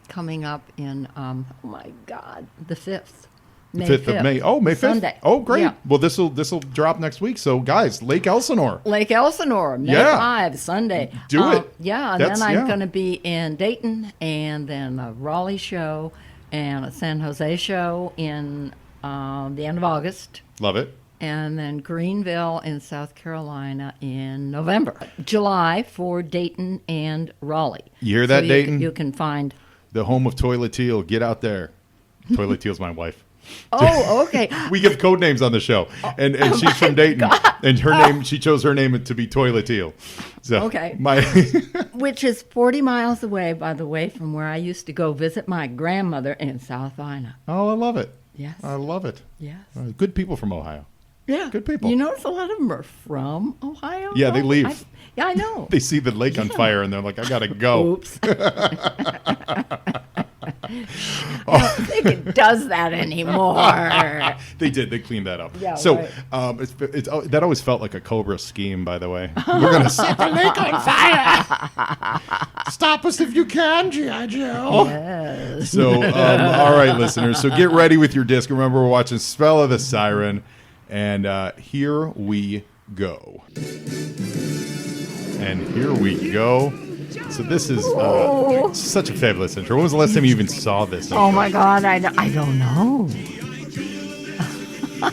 coming up in the 5th. May 5th of May. Oh, May 5th. Sunday. Oh, great. Yeah. Well, this will drop next week. So, guys, Lake Elsinore. Lake Elsinore, May 5, Sunday. Do it. Yeah, and then I'm going to be in Dayton, and then a Raleigh show, and a San Jose show in the end of August. Love it. And then Greenville in South Carolina in November. July for Dayton and Raleigh. You hear that, Dayton? You can find the home of Toilet Teal. Get out there. Toilet Teal's my wife. Oh, okay. We give code names on the show, and she's from Dayton, and her name, she chose her name to be Toilet Teal. So okay. Which is 40 miles away, by the way, from where I used to go visit my grandmother in South Ina. Oh, I love it. Yes. I love it. Yes. Good people from Ohio. Yeah. Good people. You notice a lot of them are from Ohio? Yeah, they leave. I know. They see the lake on fire, and they're like, I got to go. Oops. I don't think it does that anymore. They did. They cleaned that up. Yeah, so right. that always felt like a Cobra scheme, by the way. We're going to set the lake on fire. Stop us if you can, G.I. Joe. Yes. So, all right, listeners. So get ready with your disc. Remember, we're watching Spell of the Siren. And here we go. And here we go. So this is such a fabulous intro. When was the last time you even saw this intro? Oh, my God. I don't know. I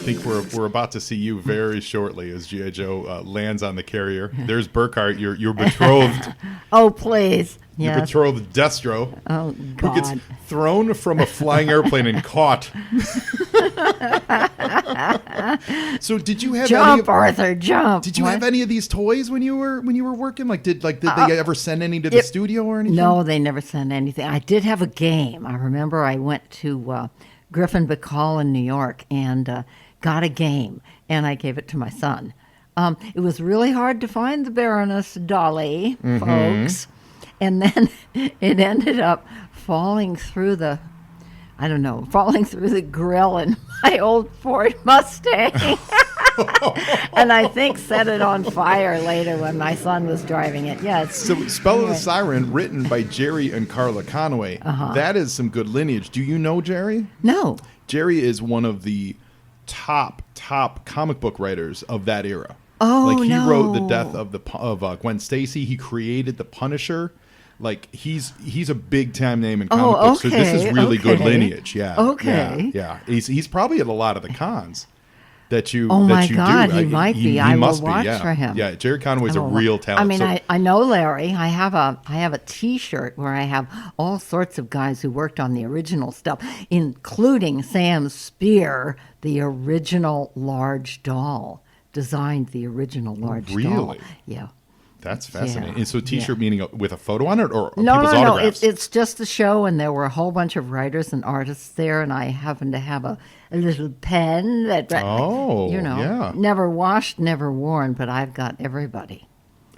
think we're about to see you very shortly as G.I. Joe lands on the carrier. There's Burkhart, your betrothed. Oh, please. Your Yes. betrothed Destro. Oh, Who God. gets thrown from a flying airplane and caught. So did you have Jump, Arthur, jump. Did you What? have any of these toys when you were working? Did they ever send any to the studio or anything? No, they never sent anything. I did have a game. I remember I went to Griffin Bacall in New York and got a game, and I gave it to my son. It was really hard to find the Baroness dolly, folks, and then it ended up falling through the I don't know, falling through the grill in my old Ford Mustang. And I think set it on fire later when my son was driving it. Yeah. So Spell of the Siren, written by Jerry and Carla Conway. That is some good lineage. Do you know Jerry? No. Jerry is one of the top comic book writers of that era. Oh, like he no. wrote the death of Gwen Stacy. He created the Punisher. Like he's a big time name in comic books. So this is really good lineage. Yeah. Okay. Yeah. He's probably at a lot of the cons that you. Oh that my you God, do. he might be. I will watch for him. Yeah. Jerry Conway's a real talent. I mean, So- I know Larry. I have a T-shirt where I have all sorts of guys who worked on the original stuff, including Sam Spear, the original large doll, designed the original large doll. Really? Yeah. That's fascinating. Yeah. And so T-shirt meaning with a photo on it or No, people's no, no. autographs? It's just a show, and there were a whole bunch of writers and artists there, and I happen to have a little pen that, yeah. never washed, never worn, but I've got everybody.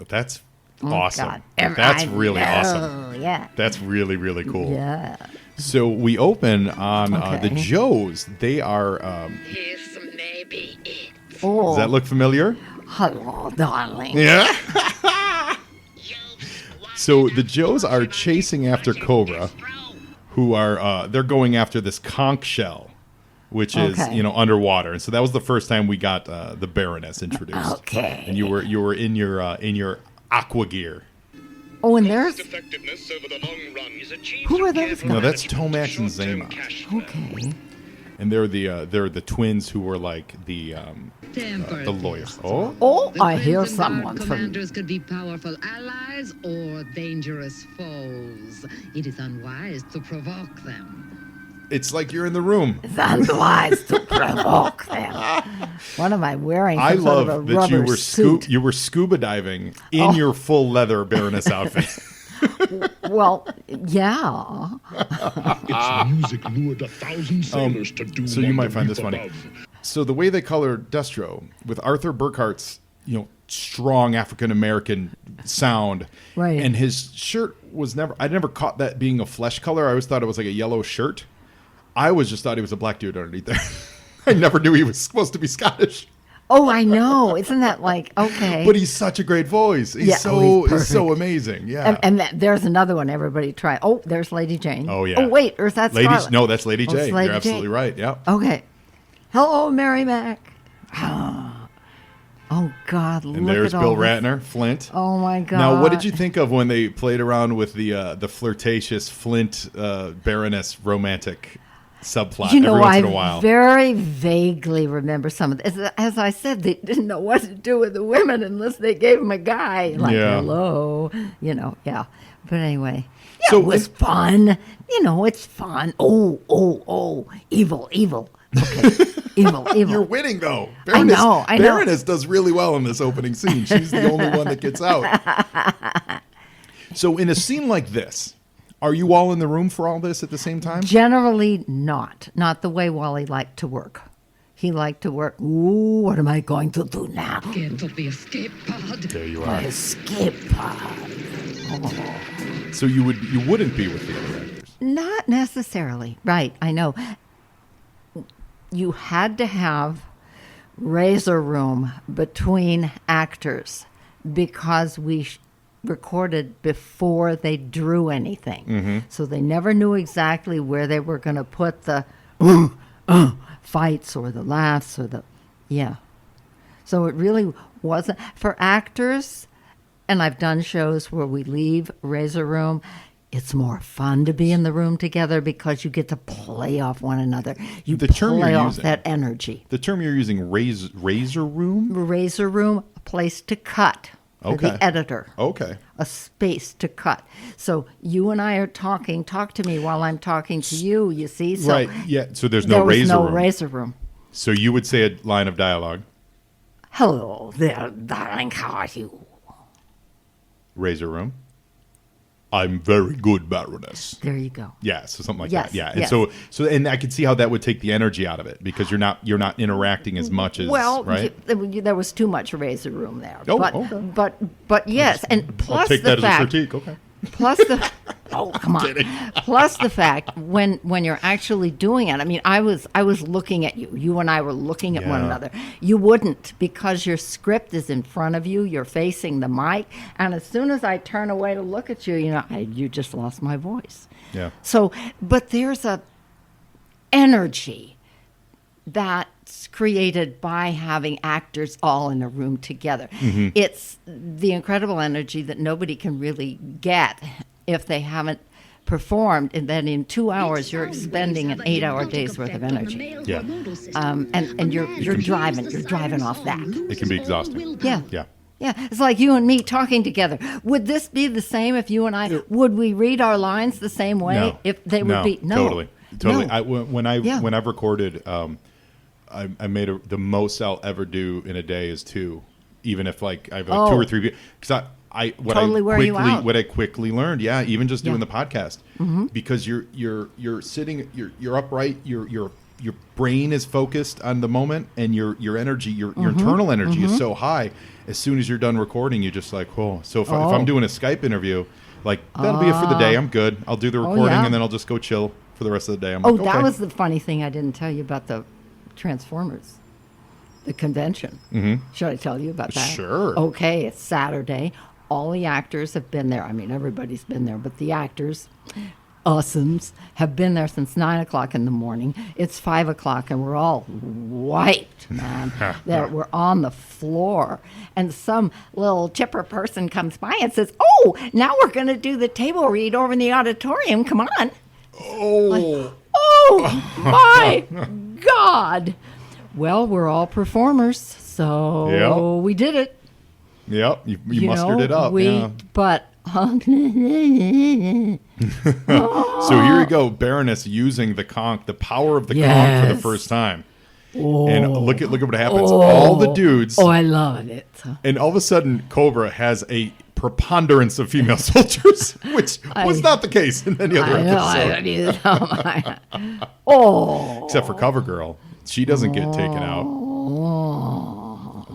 That's Oh, awesome. God. That's I really know, awesome. Yeah. That's really, really cool. Yeah. So we open on the Okay. Joes. They are. Here's maybe it. Oh, Does that look familiar? hello, darling. Yeah. So the Joes are chasing after Cobra, who are they're going after this conch shell, which is Okay. underwater. And so that was the first time we got the Baroness introduced. Okay. And you were in your aqua gear. Oh, and there's Effectiveness over the long run is achieved Who through are those careful No, guys? that's management Tomax and of short-term Zama. cash flow. okay. And they're the twins who were like the lawyers. Oh, Oh, The I hear Crimson Guard someone from. commanders could be powerful allies or dangerous foes. It is unwise to provoke them. it's like you're in the room. It's unwise to provoke them. What am I wearing? I Some sort of a love that you rubber were suit. you were scuba diving in your full leather Baroness outfit. Well, yeah. Its music lured 1,000 sailors to do So you might find this wonder funny. above. So the way they color Destro with Arthur Burkhart's, strong African American sound, Right. And his shirt was I never caught that being a flesh color. I always thought it was like a yellow shirt. I just thought he was a black dude underneath there. I never knew he was supposed to be Scottish. Oh, I know. Isn't that like okay? But he's such a great voice. He's Yeah, so he's so perfect. amazing. Yeah. There's another one. Everybody try. Oh, there's Lady Jane. Oh, yeah. Oh wait, or is that Lady, Scarlet? no, that's Lady Oh, it's J. Lady You're absolutely J. right. Yeah. Okay. Hello, Mary Mac. Oh God, And look there's at Bill all this. Ratner, Flint. Oh my God. Now, what did you think of when they played around with the flirtatious Flint Baroness romantic subplot You know, every once I in a while? very vaguely remember some of this. As I said, they didn't know what to do with the women unless they gave them a guy. Like, Yeah. hello, yeah. But anyway, yeah, So it was fun. It's fun. Oh, evil. Okay, evil. You're winning, though. I know. Baroness does really well in this opening scene. She's the only one that gets out. So in a scene like this, are you all in the room for all this at the same time? Generally not the way Wally liked to work. He liked to work. Ooh, what am I going to do now? Get to the escape pod. There you My are. escape pod. So you wouldn't be with the other actors. Not necessarily. Right, I know. You had to have razor room between actors because we recorded before they drew anything. So they never knew exactly where they were going to put the fights or the laughs or the, yeah. So it really wasn't, for actors, and I've done shows where we leave razor room, it's more fun to be in the room together because you get to play off one another. You The term play you're off using- that energy. The term you're using, razor room? Razor room, a place to cut for Okay. the editor. Okay. A space to cut. So you and I are talking. Talk to me while I'm talking to you, you see? So Right. Yeah. So there's no there was razor no room. razor room. So you would say a line of dialogue. Hello there, darling. How are you? Razor room. I'm very good, Baroness. There you go. Yeah, so something like Yes, that. Yeah, and yes. so and I could see how that would take the energy out of it because you're not interacting as much as Well, right. there was too much razor room there. Oh, but, okay. but yes, and plus I'll take the that fact, as a critique. Okay. plus the Oh, come on. Plus the fact when you're actually doing it, I mean, I was looking at you. You and I were looking at one another. You wouldn't, because your script is in front of you. You're facing the mic, and as soon as I turn away to look at you, you just lost my voice. Yeah. So, but there's a energy that's created by having actors all in a room together. Mm-hmm. It's the incredible energy that nobody can really get if they haven't performed, and then in 2 hours you're expending an 8-hour day's worth of energy. Yeah. And you're driving off that. It can be exhausting. Yeah. Yeah. Yeah, it's like you and me talking together. Would this be the same if you and I, would we read our lines the same way? No. If they would be, no. Totally. No. When I've recorded, I made the most I'll ever do in a day is 2, even if like I have like 2 or 3 people. Because what I quickly learned, even just doing the podcast, because you're sitting, you're upright, your brain is focused on the moment, and your energy, your internal energy is so high. As soon as you're done recording, you're just like, oh. So if I'm doing a Skype interview, like that'll be it for the day. I'm good. I'll do the recording and then I'll just go chill for the rest of the day. I'm like, okay. That was the funny thing I didn't tell you about the Transformers, the convention. Should I tell you about that? Sure. Okay, it's Saturday. All the actors have been there. I mean, everybody's been there, but the actors, awesomes, have been there since 9 o'clock in the morning. It's 5 o'clock, and we're all wiped, man. We're on the floor, and some little chipper person comes by and says, "Oh, now we're going to do the table read over in the auditorium. Come on." Oh. My God. Well, we're all performers, so we did it. Yep, you mustered it up. But so here we go, Baroness using the conch, the power of the conch for the first time. And look at what happens. All the dudes. Oh, I love it. And all of a sudden, Cobra has a preponderance of female soldiers, which was not the case in any other episode. Except for Covergirl. She doesn't get taken out.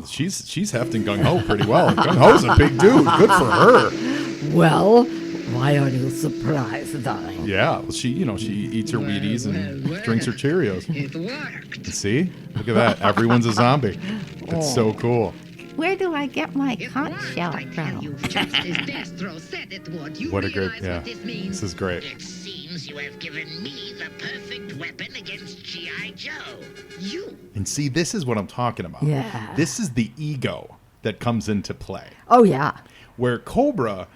She's hefting Gung Ho pretty well. Gung Ho's a big dude. Good for her. Well, why are you surprised, darling? Yeah, well, she eats her Wheaties and drinks her Cheerios. It worked. See? Look at that. Everyone's a zombie. It's so cool. Where do I get my conch shell I tell from? you, just as Destro said it would. You What a great, realize what this means? This is great. It seems you have given me the perfect weapon against G.I. Joe. You. And see, this is what I'm talking about. Yeah. This is the ego that comes into play. Oh, yeah. Where Cobra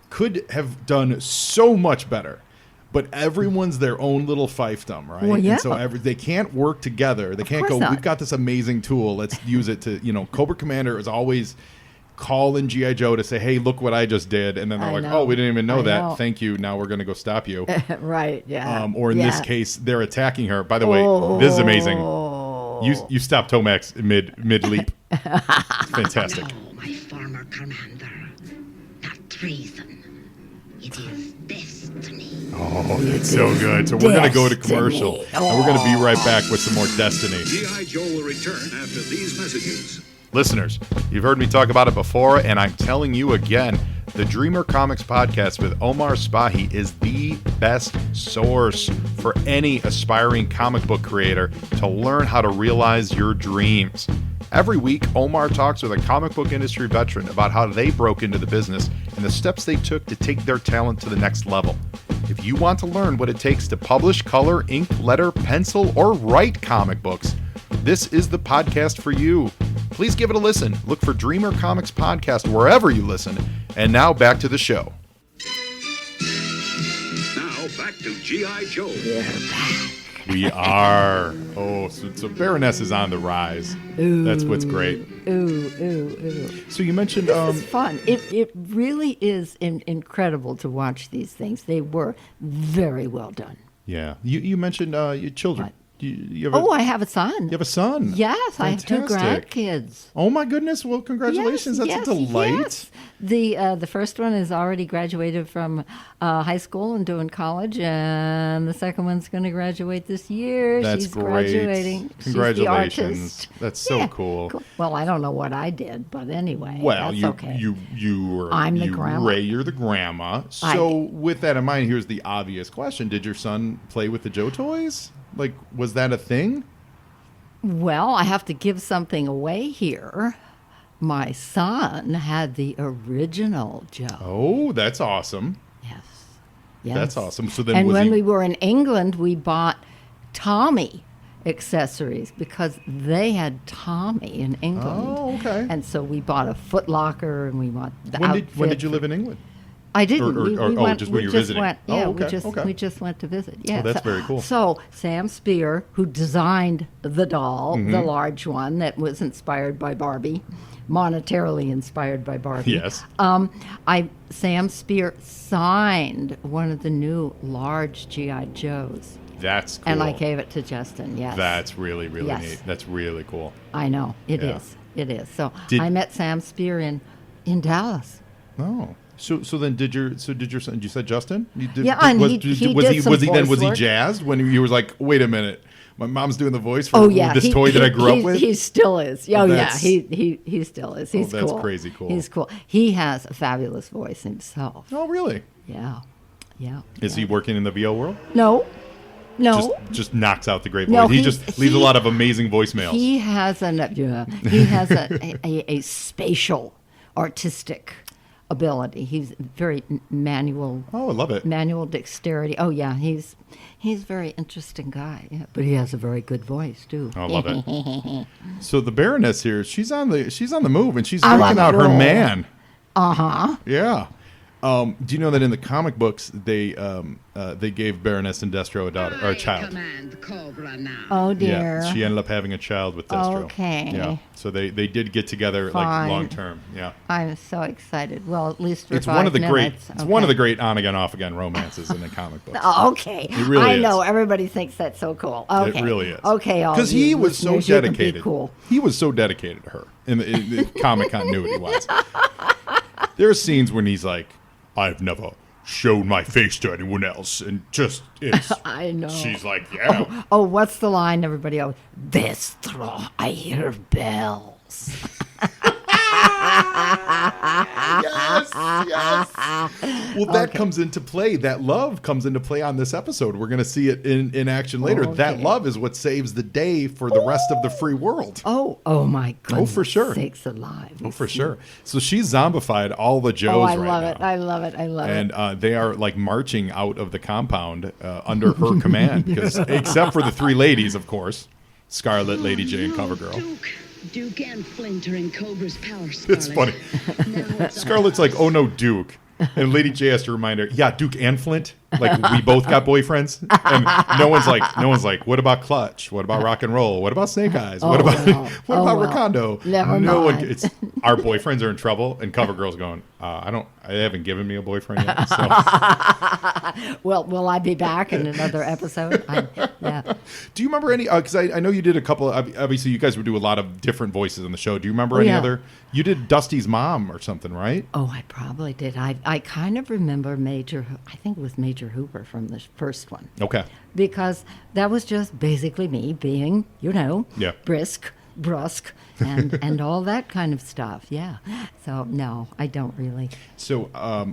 could have done so much better, but everyone's their own little fiefdom, right? Well, yeah. And so they can't work together. They can't go, we've got this amazing tool, let's use it to, Cobra Commander is always calling G.I. Joe to say, hey, look what I just did. And then they're like, oh, we didn't even know that. Thank you. Now we're going to go stop you. Right, yeah. Or in this case, they're attacking her. By the way, this is amazing. You stopped Tomax mid leap. Fantastic. No, my former commander. Not treason. It is destiny. Oh, that's so good. So we're going to go to commercial. And we're going to be right back with some more Destiny. G.I. Joe will return after these messages. Listeners, you've heard me talk about it before, and I'm telling you again, the Dreamer Comics podcast with Omar Spahi is the best source for any aspiring comic book creator to learn how to realize your dreams. Every week, Omar talks with a comic book industry veteran about how they broke into the business and the steps they took to take their talent to the next level. If you want to learn what it takes to publish, color, ink, letter, pencil, or write comic books, this is the podcast for you. Please give it a listen. Look for Dreamer Comics Podcast wherever you listen. And now back to the show. Now back to G.I. Joe. We are. Oh, so Baroness is on the rise. Ooh. That's what's great. Ooh. So you mentioned... It's fun. It really is incredible to watch these things. They were very well done. Yeah. You mentioned your children. What? You have a, Oh, I have a son. you have a son. Yes, I have 2 Fantastic. grandkids. Oh my goodness! Well, congratulations. That's a delight. Yes. The first one is already graduated from high school and doing college, and the second one's going to graduate this year. That's She's great. graduating. Congratulations. She's the artist. That's so cool. Well, I don't know what I did, but anyway, Well, that's you okay. you were I'm the grandma. Ray, you're the grandma. So with that in mind, here's the obvious question: did your son play with the Joe toys? Like, was that a thing? Well, I have to give something away here. My son had the original Joe. Oh, that's awesome. Yes. That's awesome. So then, and was when he? we were in England, we bought Tommy accessories because they had Tommy in England. Oh, okay. And so we bought a Foot Locker and we bought the when outfit. did you live in England? I didn't. Just when you were visiting. We just went to visit. Yeah, that's very cool. So Sam Spear, who designed the doll, Mm-hmm. the large one that was inspired by Barbie, monetarily inspired by Barbie. Yes. Sam Spear signed one of the new large GI Joes, That's cool. and I gave it to Justin. Yes. That's really Yes. neat. That's really cool. I know it Yeah. is. It is. So Did- I met Sam Spear in Dallas. Oh. So then did your son? You said Justin? Yeah, and he did some was he then voice was he work. jazzed when he was like, wait a minute, my mom's doing the voice for Oh yeah, this toy that I grew up with? He still is. Oh yeah, That's- he still is. He's that's cool. crazy cool. He's cool. He has a fabulous voice himself. Oh really? Yeah, yeah. Is he working in the VO world? No. Just knocks out the great No, voice. He he's- just leaves a lot of amazing voicemails. He has he has a spatial artistic ability. He's very manual. Oh, I love it. Manual dexterity. Oh yeah, he's a very interesting guy. Yeah, but he has a very good voice too. I love it. So the Baroness here, she's on the move, and she's I'm on working the out her roll. man. Uh-huh. Yeah. Do you know that in the comic books they gave Baroness and Destro a daughter or a I child? command Cobra now. Oh dear. Yeah, she ended up having a child with Destro. Okay. Yeah. So they did get together Fine. like long term. Yeah. I'm so excited. Well, at least for It's one of the 5 great. minutes. It's one of Okay. the great on again, off again romances in the comic books. Oh, okay. It really I is. know everybody thinks that's so cool. Okay. It really is. Okay, all because you he was so listeners, you can be dedicated. Cool. He was so dedicated to her in the comic continuity wise. There are scenes when he's like, "I've never shown my face to anyone else," and just it's. I know. She's like, "Yeah." Oh, what's the line? Everybody always, Destro, I hear bells. Yes, yes. Well, that comes into play. That love comes into play on this episode. We're going to see it in action later. Okay. That love is what saves the day for the rest of the free world. Oh my goodness. for sure. Sakes alive. Oh, for sure. So she's zombified all the Joes Oh, I right love now. it. I love it. I love it. And they are like marching out of the compound under her command, because except for the 3 ladies, of course, Scarlet, Lady J, and CoverGirl. Duke and Flint are in Cobra's power, Scarlet. It's funny. Now it's Scarlet's like, "Oh no, Duke," and Lady J has to remind her, "Yeah, Duke and Flint. Like we both got boyfriends." And no one's like, "What about Clutch? What about Rock and Roll? What about Snake Eyes? What about no. what Oh, about well. Rakondo?" Never no one. mind. It's our boyfriends are in trouble, and CoverGirl's going, They haven't given me a boyfriend yet." So. Well, will I be back in another episode? Yeah. Do you remember any? Because I know you did a couple. Obviously, you guys would do a lot of different voices on the show. Do you remember any yeah. other? You did Dusty's mom or something, right? Oh, I probably did. I kind of remember I think it was Major Hooper from the first one. Okay. Because that was just basically me being, Yeah. brisk, brusque, and all that kind of stuff. Yeah. So, no, I don't really. So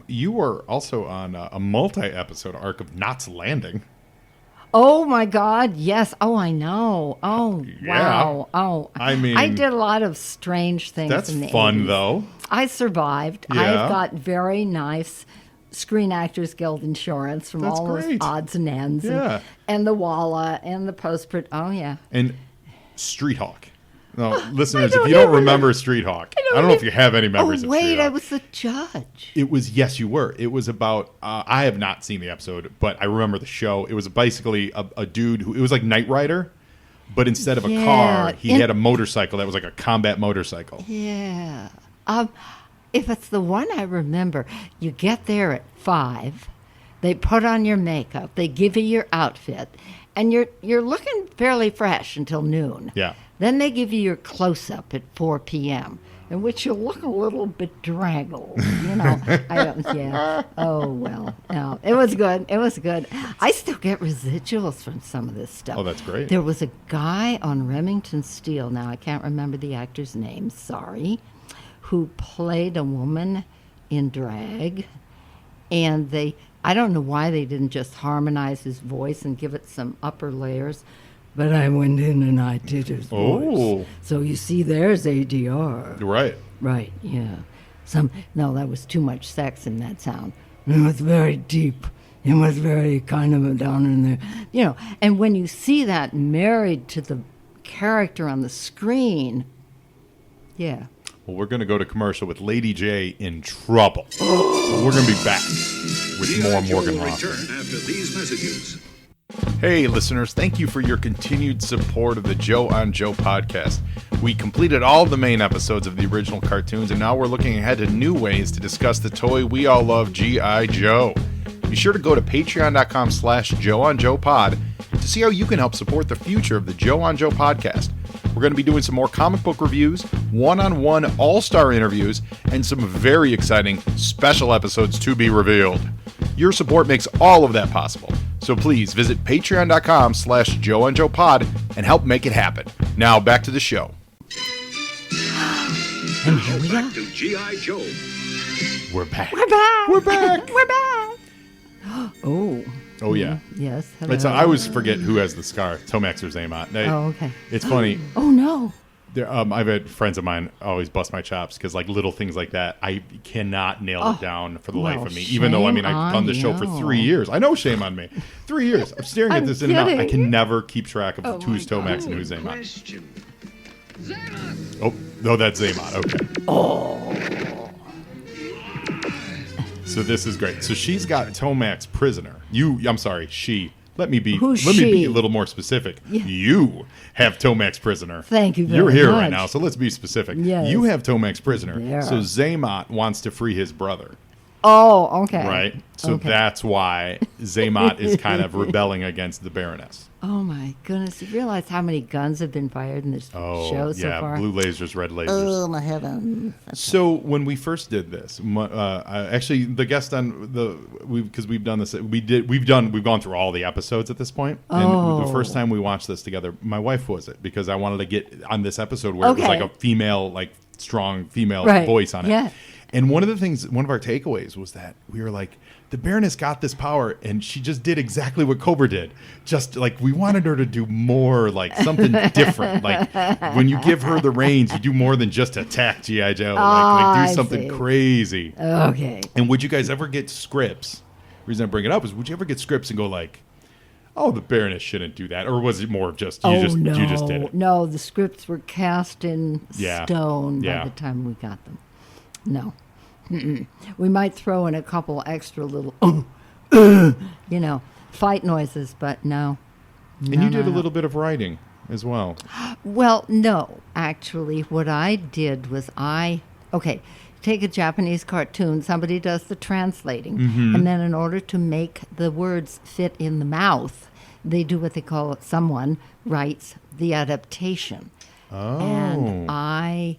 you were also on a multi-episode arc of Knots Landing. Oh, my God. Yes. Oh, I know. Oh, Yeah. wow. Oh, I mean, I did a lot of strange things That's in the fun, 80s. though. I survived. Yeah. I've got very nice Screen Actors Guild insurance from That's all those great. odds and ends. Yeah. And the Walla and the post-prod. Oh, yeah. And Street Hawk. No, listeners, don't if you don't even- remember Street Hawk, I don't know if you have any memories Oh, of wait, Street I Hawk. was the judge. It was, yes, you were. It was about, I have not seen the episode, but I remember the show. It was basically a dude who, it was like Knight Rider, but instead of a Yeah, car, he and- had a motorcycle that was like a combat motorcycle. They put on your makeup. They give you your outfit. And you're looking fairly fresh until noon. Yeah. Then they give you your close-up at 4 p.m., in which you look a little bit draggled. Oh, well. No, it was good. It was good. I still get residuals from some of this stuff. Oh, that's great. There was a guy on Remington Steele, now I can't remember the actor's name, sorry, who played a woman in drag. And I don't know why they didn't just harmonize his voice and give it some upper layers. But I went in and I did his voice. So you see, there's ADR. Right. Right, yeah. No, that was too much sex in that sound. It was very deep. It was very kind of down in there. And when you see that married to the character on the screen, yeah. Well, we're going to go to commercial with Lady J in trouble. So we're going to be back with more Morgan Lofting. Return after these messages. Hey, listeners, thank you for your continued support of the Joe on Joe podcast. We completed all of the main episodes of the original cartoons, and now we're looking ahead to new ways to discuss the toy we all love, G.I. Joe. Be sure to go to patreon.com/JoeOnJoePod to see how you can help support the future of the Joe on Joe podcast. We're going to be doing some more comic book reviews, one-on-one all-star interviews, and some very exciting special episodes to be revealed. Your support makes all of that possible. So please visit patreon.com/JoeOnJoePod and help make it happen. Now back to the show. And here we Back go. to G.I. Joe. We're back. We're back. We're back. We're back. Oh. Oh, yeah. Yes. Hello. I always forget who has the scar, Tomax or Zaymot. Oh, okay. It's funny. Oh, no. I've had friends of mine always bust my chops because like little things like that, I cannot nail it down for the life of me. Even though, I've done the show for 3 years. I know, shame on me. 3 years. I'm staring at this in and out. I can never keep track of who's Tomax and who's Zaymot. Question. Oh, no, that's Zaymot. Okay. Oh. So this is great. So she's got Tomax prisoner. She. Let me be Who's let me be she? a little more specific. Yeah. You have Tomax prisoner. Thank you very You're here much. right now, so let's be specific. Yes. You have Tomax prisoner. Yeah. So Zaymot wants to free his brother. Oh, okay. Right? So Okay. that's why Zaymot is kind of rebelling against the Baroness. Oh, my goodness. You realize how many guns have been fired in this Oh, show so yeah, far? blue lasers, red lasers. Oh, my heavens. So when we first did this, actually the guest on because we've done this, we've gone through all the episodes at this point, and the first time we watched this together, my wife was it because I wanted to get on this episode where it was like a female, like strong female voice on it. Yeah. And one of our takeaways was that we were like, the Baroness got this power, and she just did exactly what Cobra did. Just like we wanted her to do more, like something different. Like when you give her the reins, you do more than just attack G.I. Joe. Like do something crazy. Okay. And would you guys ever get scripts? The reason I bring it up is, would you ever get scripts and go like, "Oh, the Baroness shouldn't do that," or was it more of just you just did it? No, the scripts were cast in stone by Yeah. the time we got them. No. Mm-mm. We might throw in a couple extra little, fight noises, but no. And you did a little bit of writing as well. Well, no. Actually, what I did was take a Japanese cartoon, somebody does the translating, and then in order to make the words fit in the mouth, they do what they call it, someone writes the adaptation. Oh. And I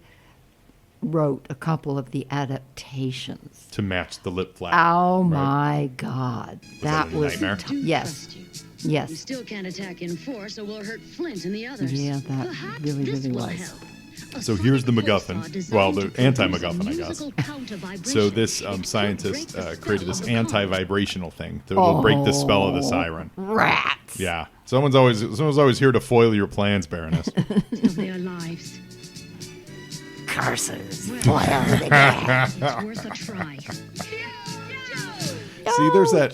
wrote a couple of the adaptations To match the lip flap. Oh right? my God, that a nightmare? Yes, You yes, still can't attack in force, or we'll hurt Flint and the others. yeah, that Perhaps really, this really will was. help. A So here's the sonic MacGuffin. pulsar designed Well, the to produce a anti-MacGuffin, I guess. musical counter-vibration. So this It could scientist break the created this spell of the phone. anti-vibrational thing that will break the spell of the siren. Rats. Yeah, someone's always here to foil your plans, Baroness. Of their lives. Curses. It's worth a try. See, there's Joe.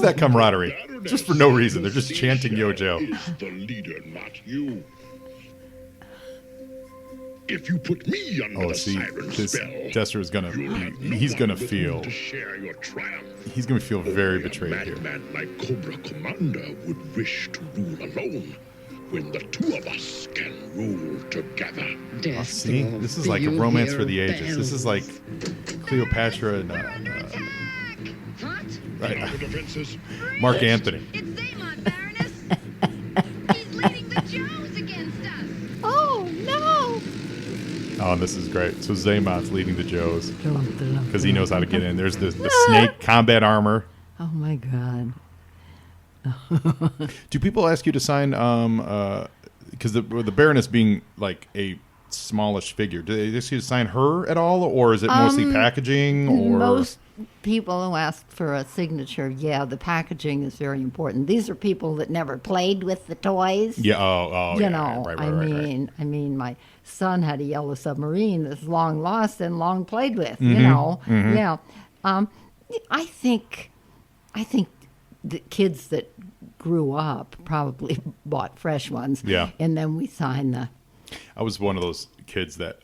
that camaraderie, just for no reason. They're just chanting Yo Joe. Is the leader, not you. If you put me under Oh, the see, siren this spell, Jester is gonna you'll have no he's gonna one with feel whom to share your triumph. he's gonna feel very Only betrayed a here. madman like Cobra Commander would wish to rule alone, when the two of us can rule together. Oh, see, this is like a romance for the ages. This is like Cleopatra and What? Right. The defenses. Mark Anthony. It's Zaymon, Baroness. He's leading the Joes against us. Oh, no. Oh, this is great. So Zaymon's leading the Joes Because because he knows how to get in. There's the snake combat armor. Oh, my God. Do people ask you to sign? Because the Baroness being like a smallish figure, do they ask you to sign her at all, or is it mostly packaging? Or Most people who ask for a signature, yeah, the packaging is very important. These are people that never played with the toys. yeah, oh, You yeah, know, right. I mean, my son had a yellow submarine that's long lost and long played with. Mm-hmm. You know, yeah. I think the kids that grew up probably bought fresh ones. Yeah. And then we signed the. I was one of those kids that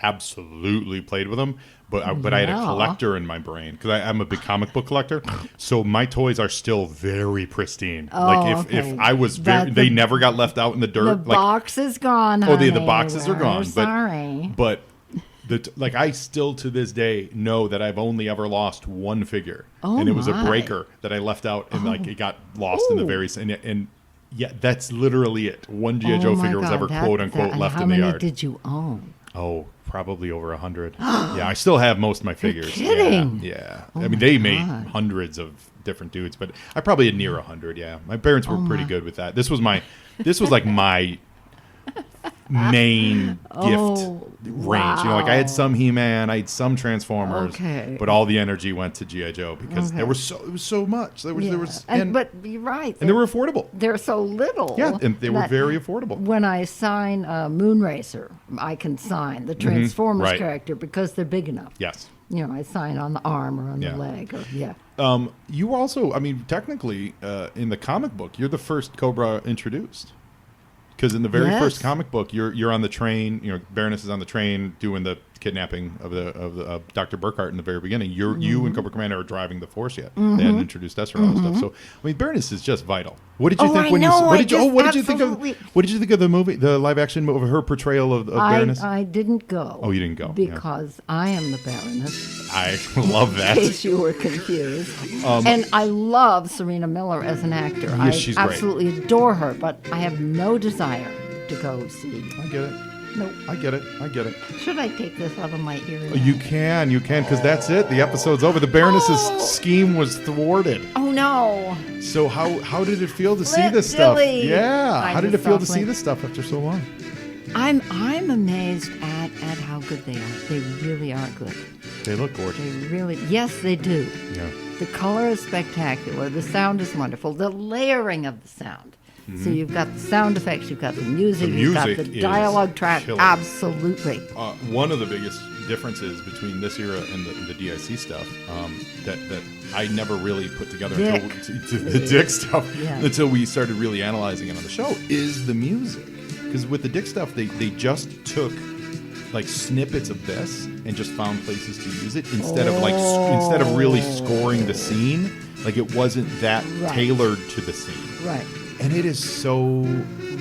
absolutely played with them, but I had a Yeah. collector in my brain because I'm a big comic book collector. So my toys are still very pristine. Oh, like if okay. I was But they never got left out in the dirt. The like box is gone. oh, the honey. boxes are We're gone. Sorry. But like I still to this day know that I've only ever lost one figure, Oh, and it was a my. breaker that I left out, and like it got lost in the Ooh. very and yeah, that's literally it. One G.I. Joe Oh, my figure was God, ever that- quote unquote that- left how in the many yard. did you own? Oh, probably over 100. Yeah, I still have most of my figures. kidding. Yeah. Oh I mean, my they made God. hundreds of different dudes, but I probably had near 100. Yeah, my parents were pretty good with that. This was like my main gift range. You know, like I had some He-Man, I had some Transformers, Okay. but all the energy went to G.I. Joe because Okay. it was so much. There was but you're right. and they were affordable. They're so little. Yeah, and they were that very affordable. When I sign Moonracer, I can sign the Transformers Right. character because they're big enough. Yes. You know, I sign on the arm or on Yeah. the leg. Or, yeah. You also, I mean, technically, in the comic book, you're the first Cobra introduced. Because in the very Yes. first comic book, you're on the train. You know, Baroness is on the train doing the kidnapping of Dr. Burkhart in the very beginning. You Mm-hmm. and Cobra Commander are driving the Force yet. They hadn't introduced us or all that stuff. So I mean, Baroness is just vital. What did you Oh, think I when know, you? What I did you? just What did you think of? absolutely- What did you think of the movie, the live action movie, her portrayal of Baroness? I didn't go. Oh, you didn't go, yeah. Because I am the Baroness. I love In that. case you were confused. And I love Serena Miller as an actor. I she's great. absolutely adore her, but I have no desire to go see. I get it. No. I get it. Should I take this out of my ear? now? You can, because that's it. The episode's over. The Baroness's scheme was thwarted. Oh no! So how did it feel to see Let this stuff? Dilly. Yeah. I How did it just feel to thought, see like- this stuff after so long? I'm amazed at how good they are. They really are good. They look gorgeous. They really, yes, they do. Yeah. The color is spectacular. The sound is wonderful. The layering of the sound. So you've got the sound effects, you've got the music, The you've got music the is dialogue track. killer. Absolutely. One of the biggest differences between this era and the DIC stuff that I never really put together Dick. until the Dick stuff Yeah. until we started really analyzing it on the show is the music. Because with the Dick stuff, they just took like snippets of this and just found places to use it instead of really scoring the scene. Like it wasn't that Right. tailored to the scene. Right. And it is so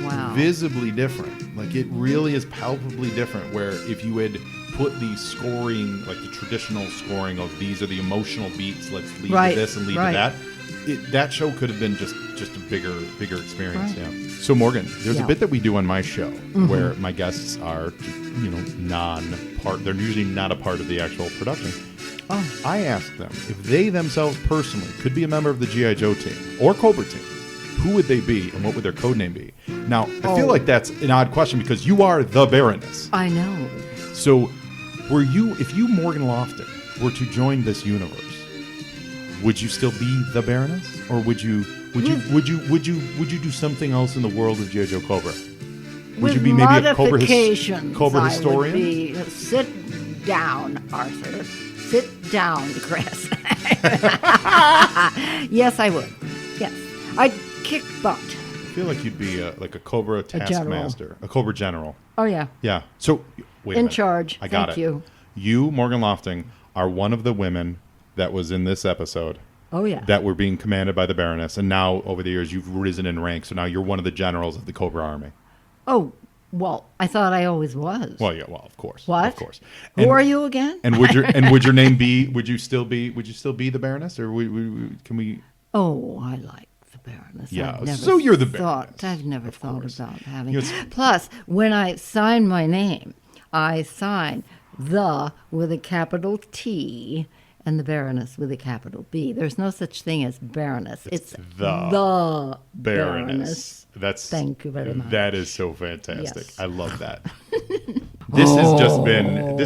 Wow. visibly different. Like it really is palpably different. Where if you had put the scoring, like the traditional scoring of these are the emotional beats, let's lead Right, to this and lead right. to that, that show could have been just a bigger experience. Right. Yeah. So Morgan, there's a Yeah. bit that we do on my show where my guests are, non-part. They're usually not a part of the actual production. Oh. I ask them if they themselves personally could be a member of the G.I. Joe team or Cobra team, who would they be and what would their code name be? Now, I feel like that's an odd question because you are the Baroness. I know. So, if you, Morgan Lofting, were to join this universe, would you still be the Baroness, or would you do something else in the world of G.I. Joe Cobra? Would With you be maybe a Cobra modifications, Cobra I would historian? be, sit down, Arthur. Sit down, Chris. Yes, I would. Yes. I'd kick butt. I feel like you'd be like a Cobra general. taskmaster, a Cobra general. Oh, yeah. Yeah. So, wait a In minute. charge. I got Thank it. you. You, Morgan Lofting, are one of the women that was in this episode Oh, yeah. that were being commanded by the Baroness, and now over the years you've risen in rank, so now you're one of the generals of the Cobra Army. Oh, Well, I thought I always was. Well, yeah, well, of course. What? Of course. Who are you again? And would your name be? Would you still be the Baroness, or can we? Oh, I like the Baroness. Yeah, I've never so you're the thought, Baroness, I've never thought course. about having. Yes. Plus, when I sign my name, I sign the with a capital T and the Baroness with a capital B. There's no such thing as Baroness. It's the Baroness. That's Thank you very much. That is so fantastic. Yes. I love that. This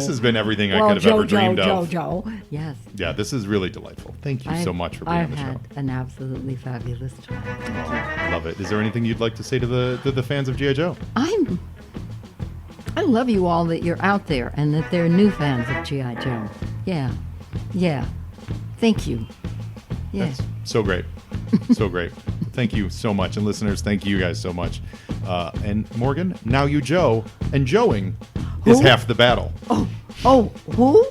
has been everything I could have ever dreamed of. Joe. Yes. Yeah, this is really delightful. Thank you so much for being on the show. I've had an absolutely fabulous time. I love it. Is there anything you'd like to say to the fans of G.I. Joe? I love you all that you're out there and that there are new fans of G.I. Joe. Yeah. Thank you. Yeah. That's so great. So great. Thank you so much. And listeners, thank you guys so much. And Morgan, now you Joe. And Joeing is half the battle. Oh, who?